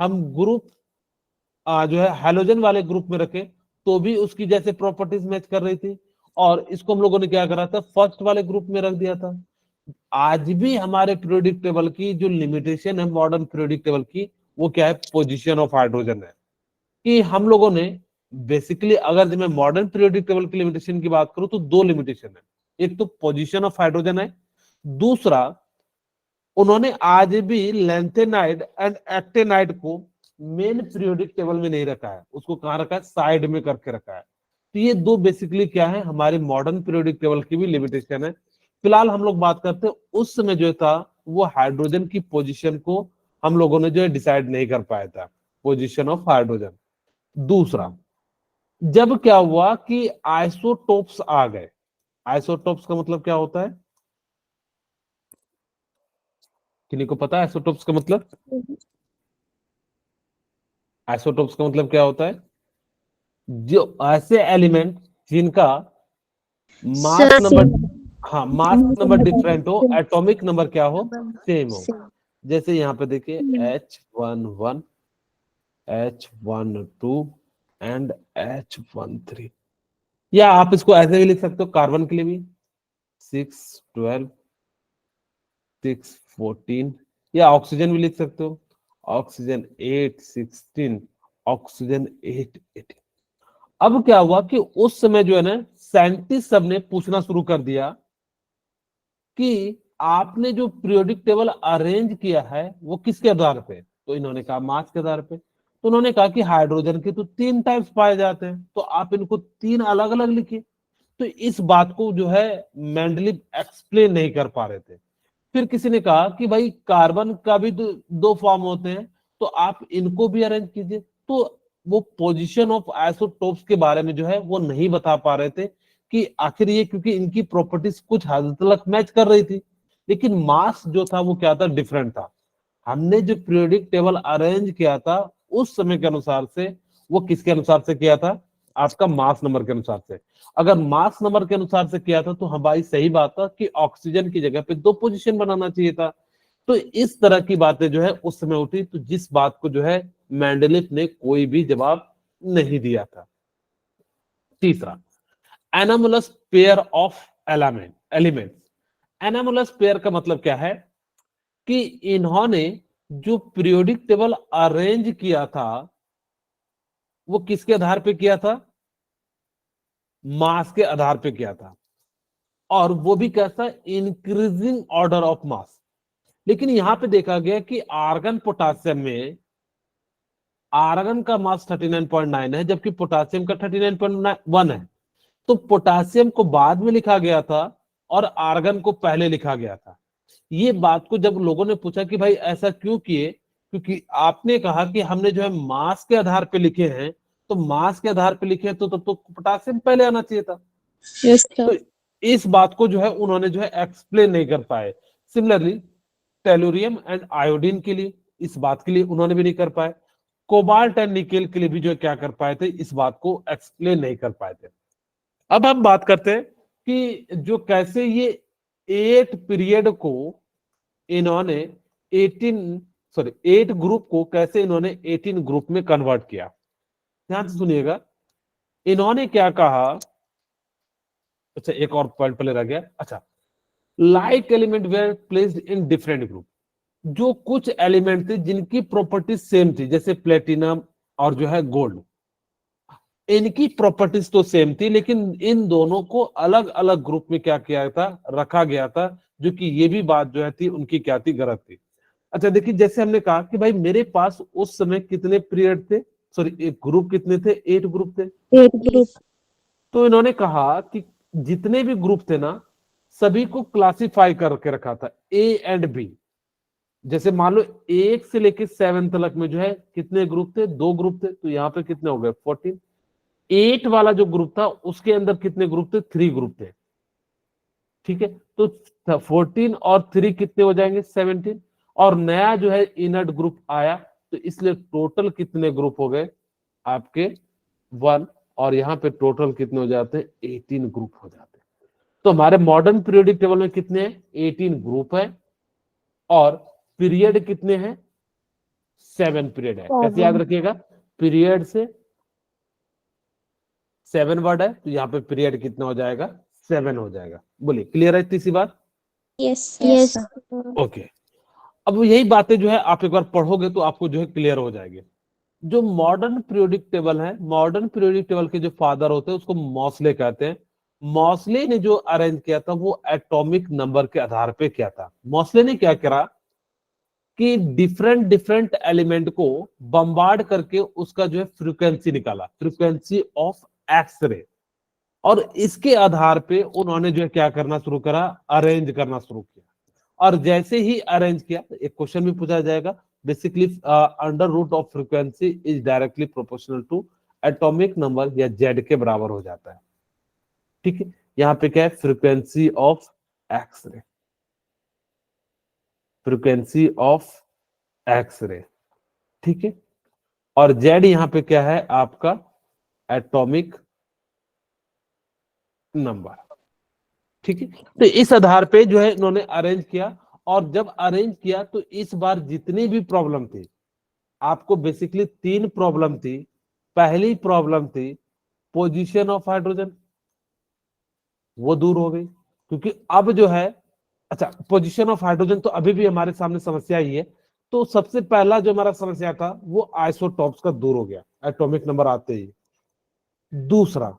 [SPEAKER 1] हम ग्रुप जो है हैलोजन वाले ग्रुप में रखे तो भी उसकी जैसे प्रॉपर्टीज मैच कर रही थी, और इसको हम लोगों ने क्या करा था, फर्स्ट वाले ग्रुप में रख दिया था। आज भी हमारे पीरियोडिक टेबल की जो लिमिटेशन है मॉडर्न पीरियोडिक टेबल की, वो क्या है, पोजीशन ऑफ हाइड्रोजन है। कि हम लोगों ने बेसिकली, अगर मैं मॉडर्न पीरियोडिक टेबल की लिमिटेशन की बात करूं तो दो लिमिटेशन है। एक तो पोजीशन ऑफ हाइड्रोजन है, दूसरा उन्होंने आज भी लेंथेनाइड एंड एक्टेनाइड को मेन पीरियोडिक टेबल में नहीं रखा है, उसको कहां रखा है, साइड में करके रखा है। तो ये दो बेसिकली क्या है, हमारे मॉडर्न पीरियोडिक टेबल की भी लिमिटेशन है। फिलहाल हम लोग बात करते हैं उस समय जो था वो हाइड्रोजन की पोजीशन को हम लोगों ने जो है डिसाइड नहीं कर पाया था, पोजीशन ऑफ हाइड्रोजन। दूसरा, जब क्या हुआ कि आइसोटोप्स आ गए। आइसोटोप्स का मतलब क्या होता है, किन्हीं को पता है आइसोटोप्स का मतलब? आइसोटोप्स का मतलब क्या होता है, जो ऐसे एलिमेंट जिनका मास
[SPEAKER 2] सर
[SPEAKER 1] नंबर, हाँ मास नंबर डिफरेंट हो, एटॉमिक नंबर क्या हो, सेम हो। जैसे यहाँ पे देखिए H11, H12 एंड H13, या आप इसको ऐसे भी लिख सकते हो कार्बन के लिए भी 612, 614, या ऑक्सीजन भी लिख सकते हो, ऑक्सीजन 816, ऑक्सीजन 818। अब क्या हुआ कि उस समय जो है ना, साइंटिस्ट सब ने पूछना शुरू कर दिया कि आपने जो पीरियोडिक टेबल अरेंज किया है वो किसके आधार पे? तो इन्होंने कहा मास के आधार पे। तो उन्होंने कहा कि हाइड्रोजन के तो 3 टाइप्स पाए जाते हैं, तो आप इनको 3 अलग अलग लिखिए। तो इस बात को जो है मेंडलीव एक्सप्लेन नहीं कर पा रहे थे। फिर किसी ने कहा कि भाई कार्बन का भी दो फॉर्म होते हैं, तो आप इनको भी अरेंज कीजिए। तो वो पोजीशन ऑफ आइसोटोप्स के बारे में जो है वो नहीं बता पा रहे थे कि आखिर ये, क्योंकि इनकी प्रॉपर्टीज कुछ हद तक मैच कर रही थी, लेकिन मास जो था वो क्या था, डिफरेंट था। हमने जो पीरियोडिक टेबल अरेंज किया था उस समय के अनुसार से, वो किसके अनुसार से किया था, आपका मास नंबर के अनुसार से। अगर मास नंबर के अनुसार से किया था तो हमारी सही बात था कि ऑक्सीजन की जगह पे 2 पोजीशन बनाना चाहिए था। तो इस तरह की बातें जो है उस समय उठी, तो जिस बात को जो है मेंडलीफ ने कोई भी जवाब नहीं दिया था। तीसरा, एनामुलस पेयर ऑफ एलिमेंट। एनामुलस पेयर का मतलब क्या है कि इन्होंने जो पीरियोडिक टेबल अरेंज किया था वो किसके आधार पे किया था, मास के आधार पे किया था, और वो भी कैसा, इंक्रीजिंग ऑर्डर ऑफ मास। लेकिन यहां पे देखा गया कि आर्गन पोटासियम में आर्गन का मास 39.9 है, जबकि पोटासियम का 39.1 है। तो पोटासियम को बाद में लिखा गया था और आर्गन को पहले लिखा गया था। ये बात को जब लोगों ने पूछा कि भाई ऐसा क्यों किए, क्योंकि आपने कहा कि हमने जो है मास के आधार पे लिखे हैं, तो मास के आधार पे लिखे तो तब तो पोटासियम पहले आना चाहिए था।
[SPEAKER 3] यस
[SPEAKER 1] तो
[SPEAKER 3] सर।
[SPEAKER 1] इस बात को जो है उन्होंने जो है एक्सप्लेन नहीं कर पाए। सिमिलरली टेलुरियम एंड आयोडीन के लिए, इस बात के लिए उन्होंने भी नहीं कर पाए। कोबाल्ट एंड निकेल के लिए भी जो है क्या कर पाए थे, इस बात को एक्सप्लेन नहीं कर पाए थे। अब हम बात करते हैं कि जो कैसे ये 8 पीरियड को इन्होंने 8 ग्रुप को कैसे इन्होंने 18 ग्रुप में कन्वर्ट किया। ध्यान से सुनिएगा, इन्होंने क्या कहा। अच्छा, एक और पॉइंट पहले रह गया। अच्छा, like element where placed in different group. जो कुछ एलिमेंट थे जिनकी प्रॉपर्टीज सेम थी, जैसे प्लेटिनम और जो है गोल्ड, इनकी प्रॉपर्टीज तो सेम थी, लेकिन इन दोनों को अलग अलग ग्रुप में क्या किया था, रखा गया था, जो कि ये भी बात जो है थी उनकी क्या थी, गलत थी। अच्छा देखिए, जैसे हमने कहा कि भाई मेरे पास उस समय कितने पीरियड थे, सॉरी एक ग्रुप कितने थे, 8 ग्रुप थे।
[SPEAKER 3] 8 ग्रुप।
[SPEAKER 1] तो इन्होंने कहा कि जितने भी ग्रुप थे ना, सभी को क्लासिफाई करके रखा था, ए एंड बी। जैसे मान लो 1 से लेके 7 तक में जो है कितने ग्रुप थे, 2 ग्रुप थे, तो यहाँ पे कितने हो गए, 14। 8 वाला जो ग्रुप था उसके अंदर कितने ग्रुप थे? 3 ग्रुप थे। ठीक है, तो 14 और 3 कितने हो जाएंगे? 17। और नया जो है इनर्ट ग्रुप आया, तो इसलिए टोटल कितने ग्रुप हो गए आपके? 1। और यहाँ पे टोटल कितने हो जाते हैं? 18 ग्रुप हो जाते हैं। तो हमारे मॉडर्न पीरियोडिक टेबल में कितने हैं? 18 ग्रुप है और पीरियड कितने हैं? 7 पीरियड है। कैसे याद रखिएगा? पीरियड से 7 वर्ड है, तो यहाँ पे पीरियड कितना हो जाएगा? 7 हो जाएगा। बोलिए, क्लियर है इतनी सी बात?
[SPEAKER 3] Yes
[SPEAKER 2] yes
[SPEAKER 1] okay. अब यही बातें जो है आप एक बार पढ़ोगे तो आपको जो है क्लियर हो जाएगी। जो मॉडर्न पीरियोडिक टेबल है, मॉडर्न पीरियोडिक टेबल के जो फादर होते हैं उसको मॉसले कहते हैं। मॉसले ने जो अरेंज किया था वो एटॉमिक नंबर के आधार पे किया था। मॉसले ने क्या करा कि डिफरेंट डिफरेंट एलिमेंट को बम्बार्ड करके उसका जो है फ्रीक्वेंसी निकाला, फ्रीक्वेंसी ऑफ एक्सरे। और इसके आधार पे उन्होंने जो है क्या करना शुरू करा? अरेंज करना शुरू किया। और जैसे ही अरेंज किया, एक क्वेश्चन भी पूछा जाएगा, basically under root of frequency is directly proportional to atomic number, या जेड के बराबर हो जाता है। ठीक है, यहाँ पे क्या है? Frequency of X-ray, frequency of X-ray. ठीक है, और जेड यहाँ पे क्या है आपका? Atomic number. ठीक है, तो इस आधार पे जो है इन्होंने अरेंज किया। और जब अरेंज किया तो इस बार जितनी भी प्रॉब्लम थी, आपको बेसिकली 3 प्रॉब्लम थी। पहली प्रॉब्लम थी पोजीशन ऑफ हाइड्रोजन, वो दूर हो गई, क्योंकि अब जो है, अच्छा, पोजीशन ऑफ हाइड्रोजन तो अभी भी हमारे सामने समस्या ही है। तो सबसे पहला जो हमारा समस्या था वो आइसोटॉप्स का दूर हो गया एटॉमिक नंबर आते ही। दूसरा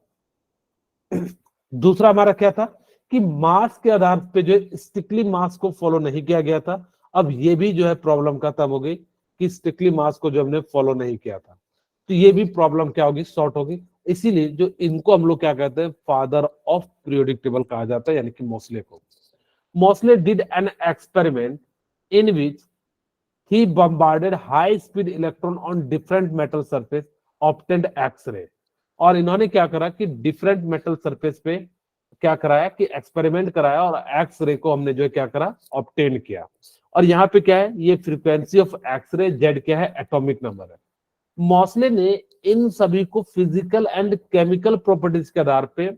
[SPEAKER 1] दूसरा हमारा क्या था कि मास के आधार पे जो स्ट्रिक्टली मास को फॉलो नहीं किया गया था। अब ये भी जो है प्रॉब्लम खत्म हो गई कि स्ट्रिक्टली मास को जो हमने फॉलो नहीं किया था, तो ये भी प्रॉब्लम क्या होगी? सॉर्ट होगी। इसीलिए जो इनको हम लोग क्या कहते हैं? फादर ऑफ पीरियोडिक टेबल कहा जाता है, यानी कि मोस्ले को। Moseley did an experiment in which he bombarded high speed electron on different metal surface, obtained x-ray। और इन्होंने क्या करा कि डिफरेंट मेटल सरफेस पे क्या कराया कि एक्सपेरिमेंट कराया, और एक्स रे को हमने जो है क्या करा? ऑब्टेन किया। और यहाँ पे क्या है? ये फ्रीक्वेंसी ऑफ एक्सरे, जेड क्या है? एटॉमिक नंबर है। मॉसले ने इन सभी को फिजिकल एंड केमिकल प्रॉपर्टीज के आधार पे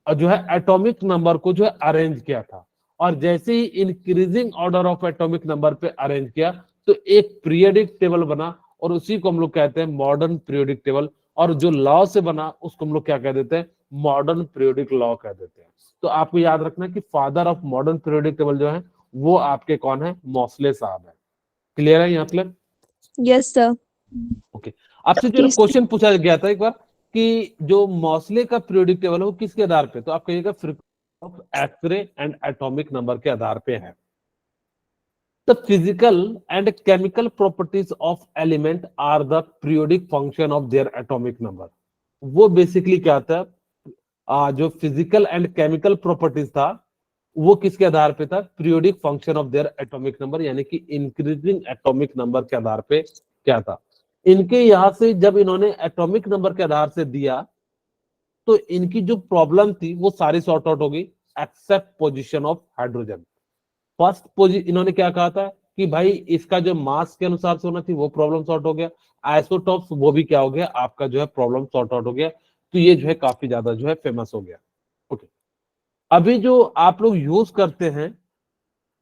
[SPEAKER 1] जो है एटॉमिक नंबर को जो है अरेंज किया था। और जैसे ही increasing order of atomic number पे अरेंज किया तो एक पीरियोडिक टेबल बना, और उसी को हम लोग कहते हैं मॉडर्न पीरियोडिक टेबल। और जो लॉ से बना उसको हम लोग क्या कह देते हैं? मॉडर्न पीरियोडिक लॉ कह देते हैं। तो आपको याद रखना कि father of modern periodic table जो है वो आपके कौन है? मॉसले साहब है। क्लियर है यहाँ तक?
[SPEAKER 3] Yes sir.
[SPEAKER 1] ओके। आपसे जो क्वेश्चन पूछा गया था एक बार कि जो मॉसले का पीरियोडिक टेबल है वो किसके आधार पे? तो आप कहिएगा frequency of X-ray and atomic number के आधार पे है। The physical and chemical properties of element are the periodic function of their atomic number. वो बेसिकली क्या था? जो फिजिकल एंड केमिकल प्रॉपर्टीज था वो किसके आधार पे था? Periodic function of their atomic number, यानी कि इंक्रीजिंग एटॉमिक नंबर के आधार पे क्या था? इनके यहां से जब इन्होंने एटॉमिक नंबर के आधार से दिया तो इनकी जो प्रॉब्लम थी वो सारी सॉर्ट आउट हो गई, except position of hydrogen. First position इन्होंने क्या कहा था कि भाई इसका जो मास के अनुसार से होना थी वो प्रॉब्लम सॉर्ट हो गया। आइसोटॉप्स वो भी क्या हो गया? आपका जो है प्रॉब्लम सॉर्ट आउट हो गया। तो ये जो है काफी ज्यादा जो है फेमस हो गया। ओके, अभी जो आप लोग यूज करते हैं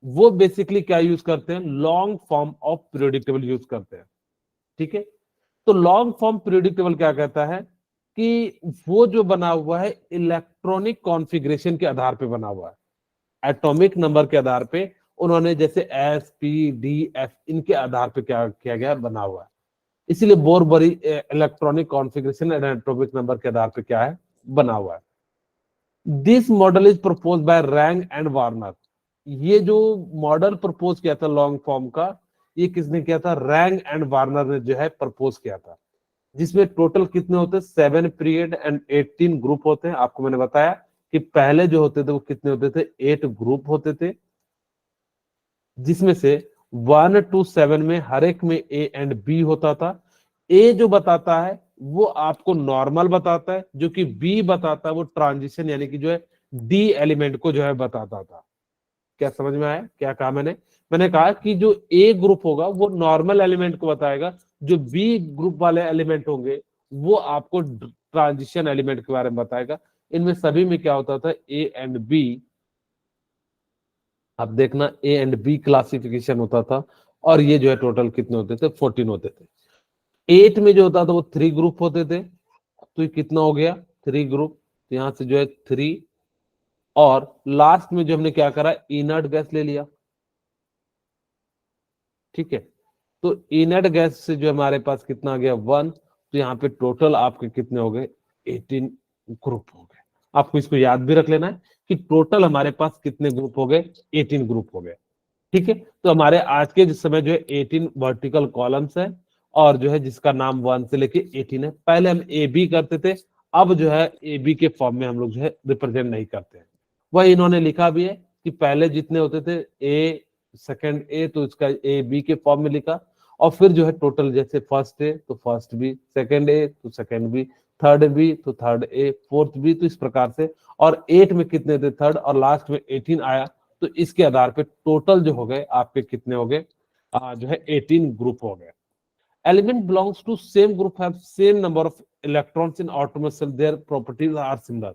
[SPEAKER 1] वो बेसिकली क्या यूज करते हैं? Long form of periodic table use करते हैं। ठीक है, तो लॉन्ग फॉर्म पीरियोडिक टेबल क्या कहता है कि वो जो बना हुआ है इलेक्ट्रॉनिक कॉन्फ़िगरेशन के आधार पे बना हुआ है, एटॉमिक नंबर के आधार पे उन्होंने जैसे एस पी डी एफ इनके आधार पे क्या किया गया? बना हुआ है। इसीलिए बोर बड़ी electronic configuration and atomic number के आधार पे क्या है? बना हुआ है। This model is propose by wrong and Warner. ये जो मॉडल प्रपोज किया था लॉन्ग फॉर्म का, ये किसने किया था? रैंग एंड वार्नर ने जो है प्रपोज किया था। जिसमें टोटल कितने होते हैं? 7 पीरियड एंड 18 ग्रुप होते हैं। आपको मैंने बताया कि पहले जो होते थे वो कितने होते थे? 8 ग्रुप होते थे, जिसमें से 1 to 7 में हर एक में ए एंड बी होता था। ए जो बताता है वो आपको नॉर्मल बताता है, जो कि बी बताता है वो ट्रांजिशन यानी कि जो है डी एलिमेंट को जो है बताता था। क्या समझ में आया क्या कहा मैंने? मैंने कहा कि जो ए ग्रुप होगा वो नॉर्मल एलिमेंट को बताएगा, जो बी ग्रुप वाले एलिमेंट होंगे वो आपको ट्रांजिशन एलिमेंट के बारे में बताएगा। इनमें सभी में क्या होता था, ए एंड बी, अब देखना ए एंड बी क्लासिफिकेशन होता था। और ये जो है टोटल कितने होते थे, 14 होते थे। 8 में जो होता था वो 3 ग्रुप होते थे। तो ये कितना हो गया, 3 ग्रुप, तो यहां से जो है 3, और लास्ट में जो हमने क्या करा, इनर्ट गैस ले लिया। ठीक है, तो इनर्ट गैस से जो हमारे पास कितना आ गया, 1। तो यहाँ पे टोटल आपके कितने हो गए, 18 ग्रुप हो गए। आपको इसको याद भी रख लेना है कि टोटल हमारे पास कितने ग्रुप हो गए, 18 ग्रुप हो गए। ठीक है, तो हमारे आज के जिस समय जो है 18 वर्टिकल कॉलम्स है, और जो है जिसका नाम 1 से लेके 18 है। पहले हम ए बी करते थे, अब जो है ए बी के फॉर्म में हम लोग जो है रिप्रेजेंट नहीं करते हैं। वह इन्होंने लिखा भी है कि पहले जितने होते थे ए सेकंड ए, तो इसका ए बी के फॉर्म में लिखा, और फिर जो है टोटल जैसे फर्स्ट ए तो फर्स्ट बी, सेकंड ए तो सेकंड बी, थर्ड बी तो थर्ड ए, फोर्थ बी, तो इस प्रकार से। और 8 में कितने थे, थर्ड, और लास्ट में 18 आया। तो इसके आधार पे टोटल जो हो गए आपके कितने हो गए, जो है 18 ग्रुप हो गए। Element belongs to same group have same number of electrons in atomic shell, their properties are similar.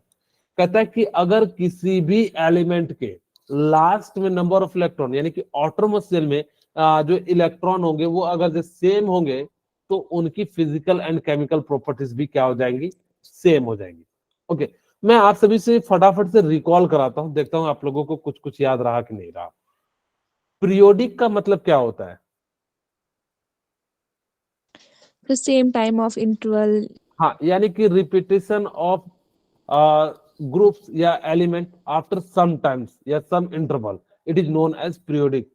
[SPEAKER 1] कहता है कि अगर किसी भी एलिमेंट के लास्ट में नंबर ऑफ इलेक्ट्रॉन यानी कि एटॉमिक शेल में जो इलेक्ट्रॉन होंगे वो अगर जो सेम होंगे, तो उनकी फिजिकल एंड केमिकल प्रॉपर्टीज भी क्या हो जाएंगी, सेम हो जाएंगी। ओके, मैं आप सभी से फटाफट से रिकॉल कराता हूं, देखता हूं आप लोगों को कुछ कुछ याद रहा कि नहीं रहा। पीरियोडिक का मतलब क्या होता है?
[SPEAKER 3] The same time of interval.
[SPEAKER 1] हाँ, यानी कि रिपीटेशन ऑफ ग्रुप्स या एलिमेंट आफ्टर सम टाइम्स या some interval, it is known as periodic.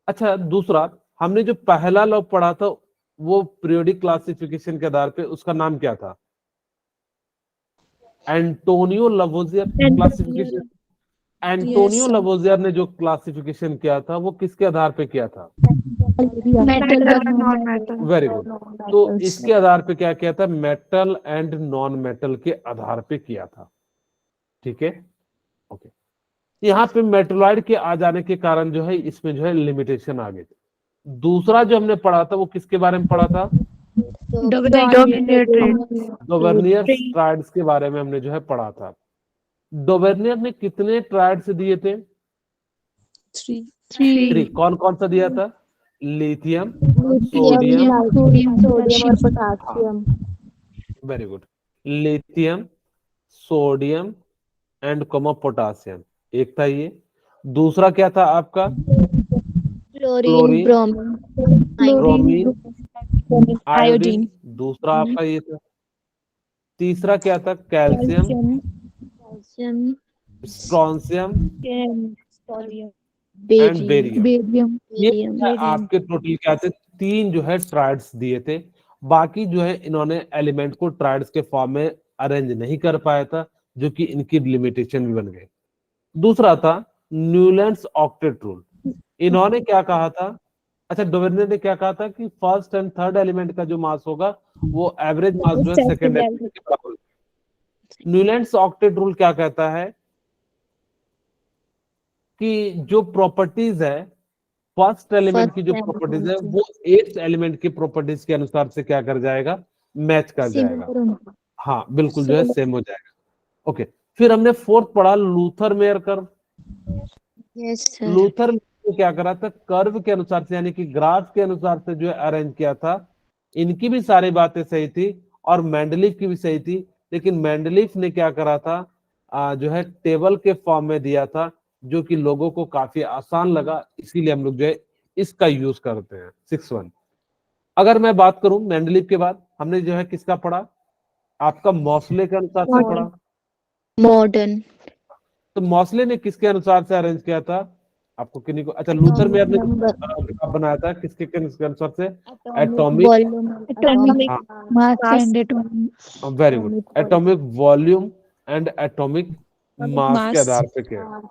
[SPEAKER 1] अच्छा, दूसरा हमने जो पहला लॉ पढ़ा था वो पीरियोडिक क्लासिफिकेशन के आधार पे, उसका नाम क्या था, एंटोनियो लावोजियर क्लासिफिकेशन। Antonio
[SPEAKER 3] Yes.
[SPEAKER 1] लावोजियर ने जो क्लासिफिकेशन किया था वो किसके आधार पे किया था?
[SPEAKER 2] मेटल और नॉन
[SPEAKER 3] metal.
[SPEAKER 1] Very good. तो इसके आधार पे क्या किया था, मेटल एंड नॉन मेटल के आधार पे किया था। ठीक है, ओके। यहाँ पे मेटलॉइड के आ जाने के कारण जो है इसमें जो है लिमिटेशन आ गई। दूसरा जो हमने पढ़ा था वो किसके बारे में पढ़ा था, डोवेर्नियर ट्रायड्स के बारे में हमने जो है पढ़ा था। डोवेर्नियर ने कितने ट्रायड्स दिए थे?
[SPEAKER 3] 3.
[SPEAKER 1] 3। कौन कौन सा दिया था? लिथियम, सोडियम,
[SPEAKER 2] सोडियम और potassium.
[SPEAKER 1] Very good, lithium, sodium and potassium, एक था ये। दूसरा क्या था आपका?
[SPEAKER 2] Chlorine, bromine,
[SPEAKER 1] bromine, iodine.
[SPEAKER 3] Iodine.
[SPEAKER 1] दूसरा आपका ये था। तीसरा क्या था? Calcium,
[SPEAKER 2] calcium,
[SPEAKER 1] strontium
[SPEAKER 3] Sodium.
[SPEAKER 1] And barium.
[SPEAKER 2] Barium,
[SPEAKER 1] ये आपके टोटल क्या थे, 3 जो है ट्रायड्स दिए थे। बाकी जो है इन्होंने एलिमेंट को ट्रायड्स के फॉर्म में अरेंज नहीं कर पाया था, जो कि इनकी लिमिटेशन भी बन गई। दूसरा था न्यूलैंड्स ऑक्टेट रूल। इन्होंने क्या कहा था, अच्छा डोवेर्नियर ने क्या कहा था कि फर्स्ट एंड थर्ड एलिमेंट का जो मास होगा वो एवरेज मास जो है सेकंड एलिमेंट के बराबर होगा। न्यूलैंड्स ऑक्टेट रूल क्या कहता है कि जो प्रॉपर्टीज है फर्स्ट एलिमेंट की जो प्रॉपर्टीज है वो 8th एलिमेंट की प्रॉपर्टीज के अनुसार से क्या कर जाएगा, मैच कर जाएगा। हाँ बिल्कुल, जो है सेम हो जाएगा। ओके, फिर हमने फोर्थ पढ़ा Luther mayor curve.
[SPEAKER 2] Yes sir.
[SPEAKER 1] Luther ने क्या करा था, कर्व के अनुसार से यानी कि ग्राफ के अनुसार से जो है अरेंज किया था। इनकी भी सारी बातें सही थी और मेंडलीफ की भी सही थी, लेकिन मेंडलीफ ने क्या करा था, जो है टेबल के फॉर्म में दिया था, जो कि लोगों को काफी आसान लगा, इसीलिए हम लोग जो है इसका यूज करते हैं। 6-1। अगर मैं बात करूं मेंडलीफ के बाद हमने जो है किसका पढ़ा, आपका मॉसले के अनुसार से पढ़ा।
[SPEAKER 2] मॉडर्न।
[SPEAKER 1] तो मॉसले ने किसके अनुसार से अरेंज किया था, आपको किन्हीं को, अच्छा लूथर मेयर ने ग्राफ बनाया था किसके अनुसार से, atomic
[SPEAKER 2] mass and atomic.
[SPEAKER 1] Very good, atomic volume and atomic mass के आधार पे किया।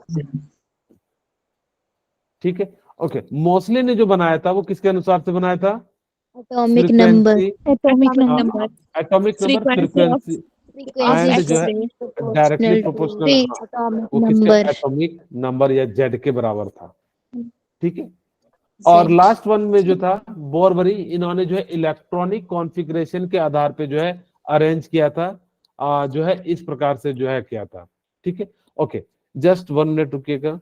[SPEAKER 1] ठीक है, ओके। मोस्ले ने जो बनाया था वो किसके अनुसार से बनाया था,
[SPEAKER 2] atomic number,
[SPEAKER 1] frequency,
[SPEAKER 3] atomic
[SPEAKER 1] हाँ,
[SPEAKER 3] number,
[SPEAKER 1] atomic number,
[SPEAKER 3] frequency of
[SPEAKER 1] frequency
[SPEAKER 3] of
[SPEAKER 1] and
[SPEAKER 2] frequency
[SPEAKER 1] जो है
[SPEAKER 3] X-ray,
[SPEAKER 1] directly
[SPEAKER 2] proportional
[SPEAKER 1] proportional,
[SPEAKER 2] to
[SPEAKER 1] हाँ,
[SPEAKER 2] atomic
[SPEAKER 1] वो किसके
[SPEAKER 2] number,
[SPEAKER 1] एटॉमिक नंबर या जेड के बराबर था, ठीक है। और
[SPEAKER 3] Z.
[SPEAKER 1] लास्ट वन में जो था बोरबरी, इन्होंने जो है इलेक्ट्रॉनिक कॉन्फ़िगरेशन के आधार पे जो है अरेंज किया था, जो है इस प्रकार से जो है किया था, ठीक है। Okay, just 1 minute रुकिएगा।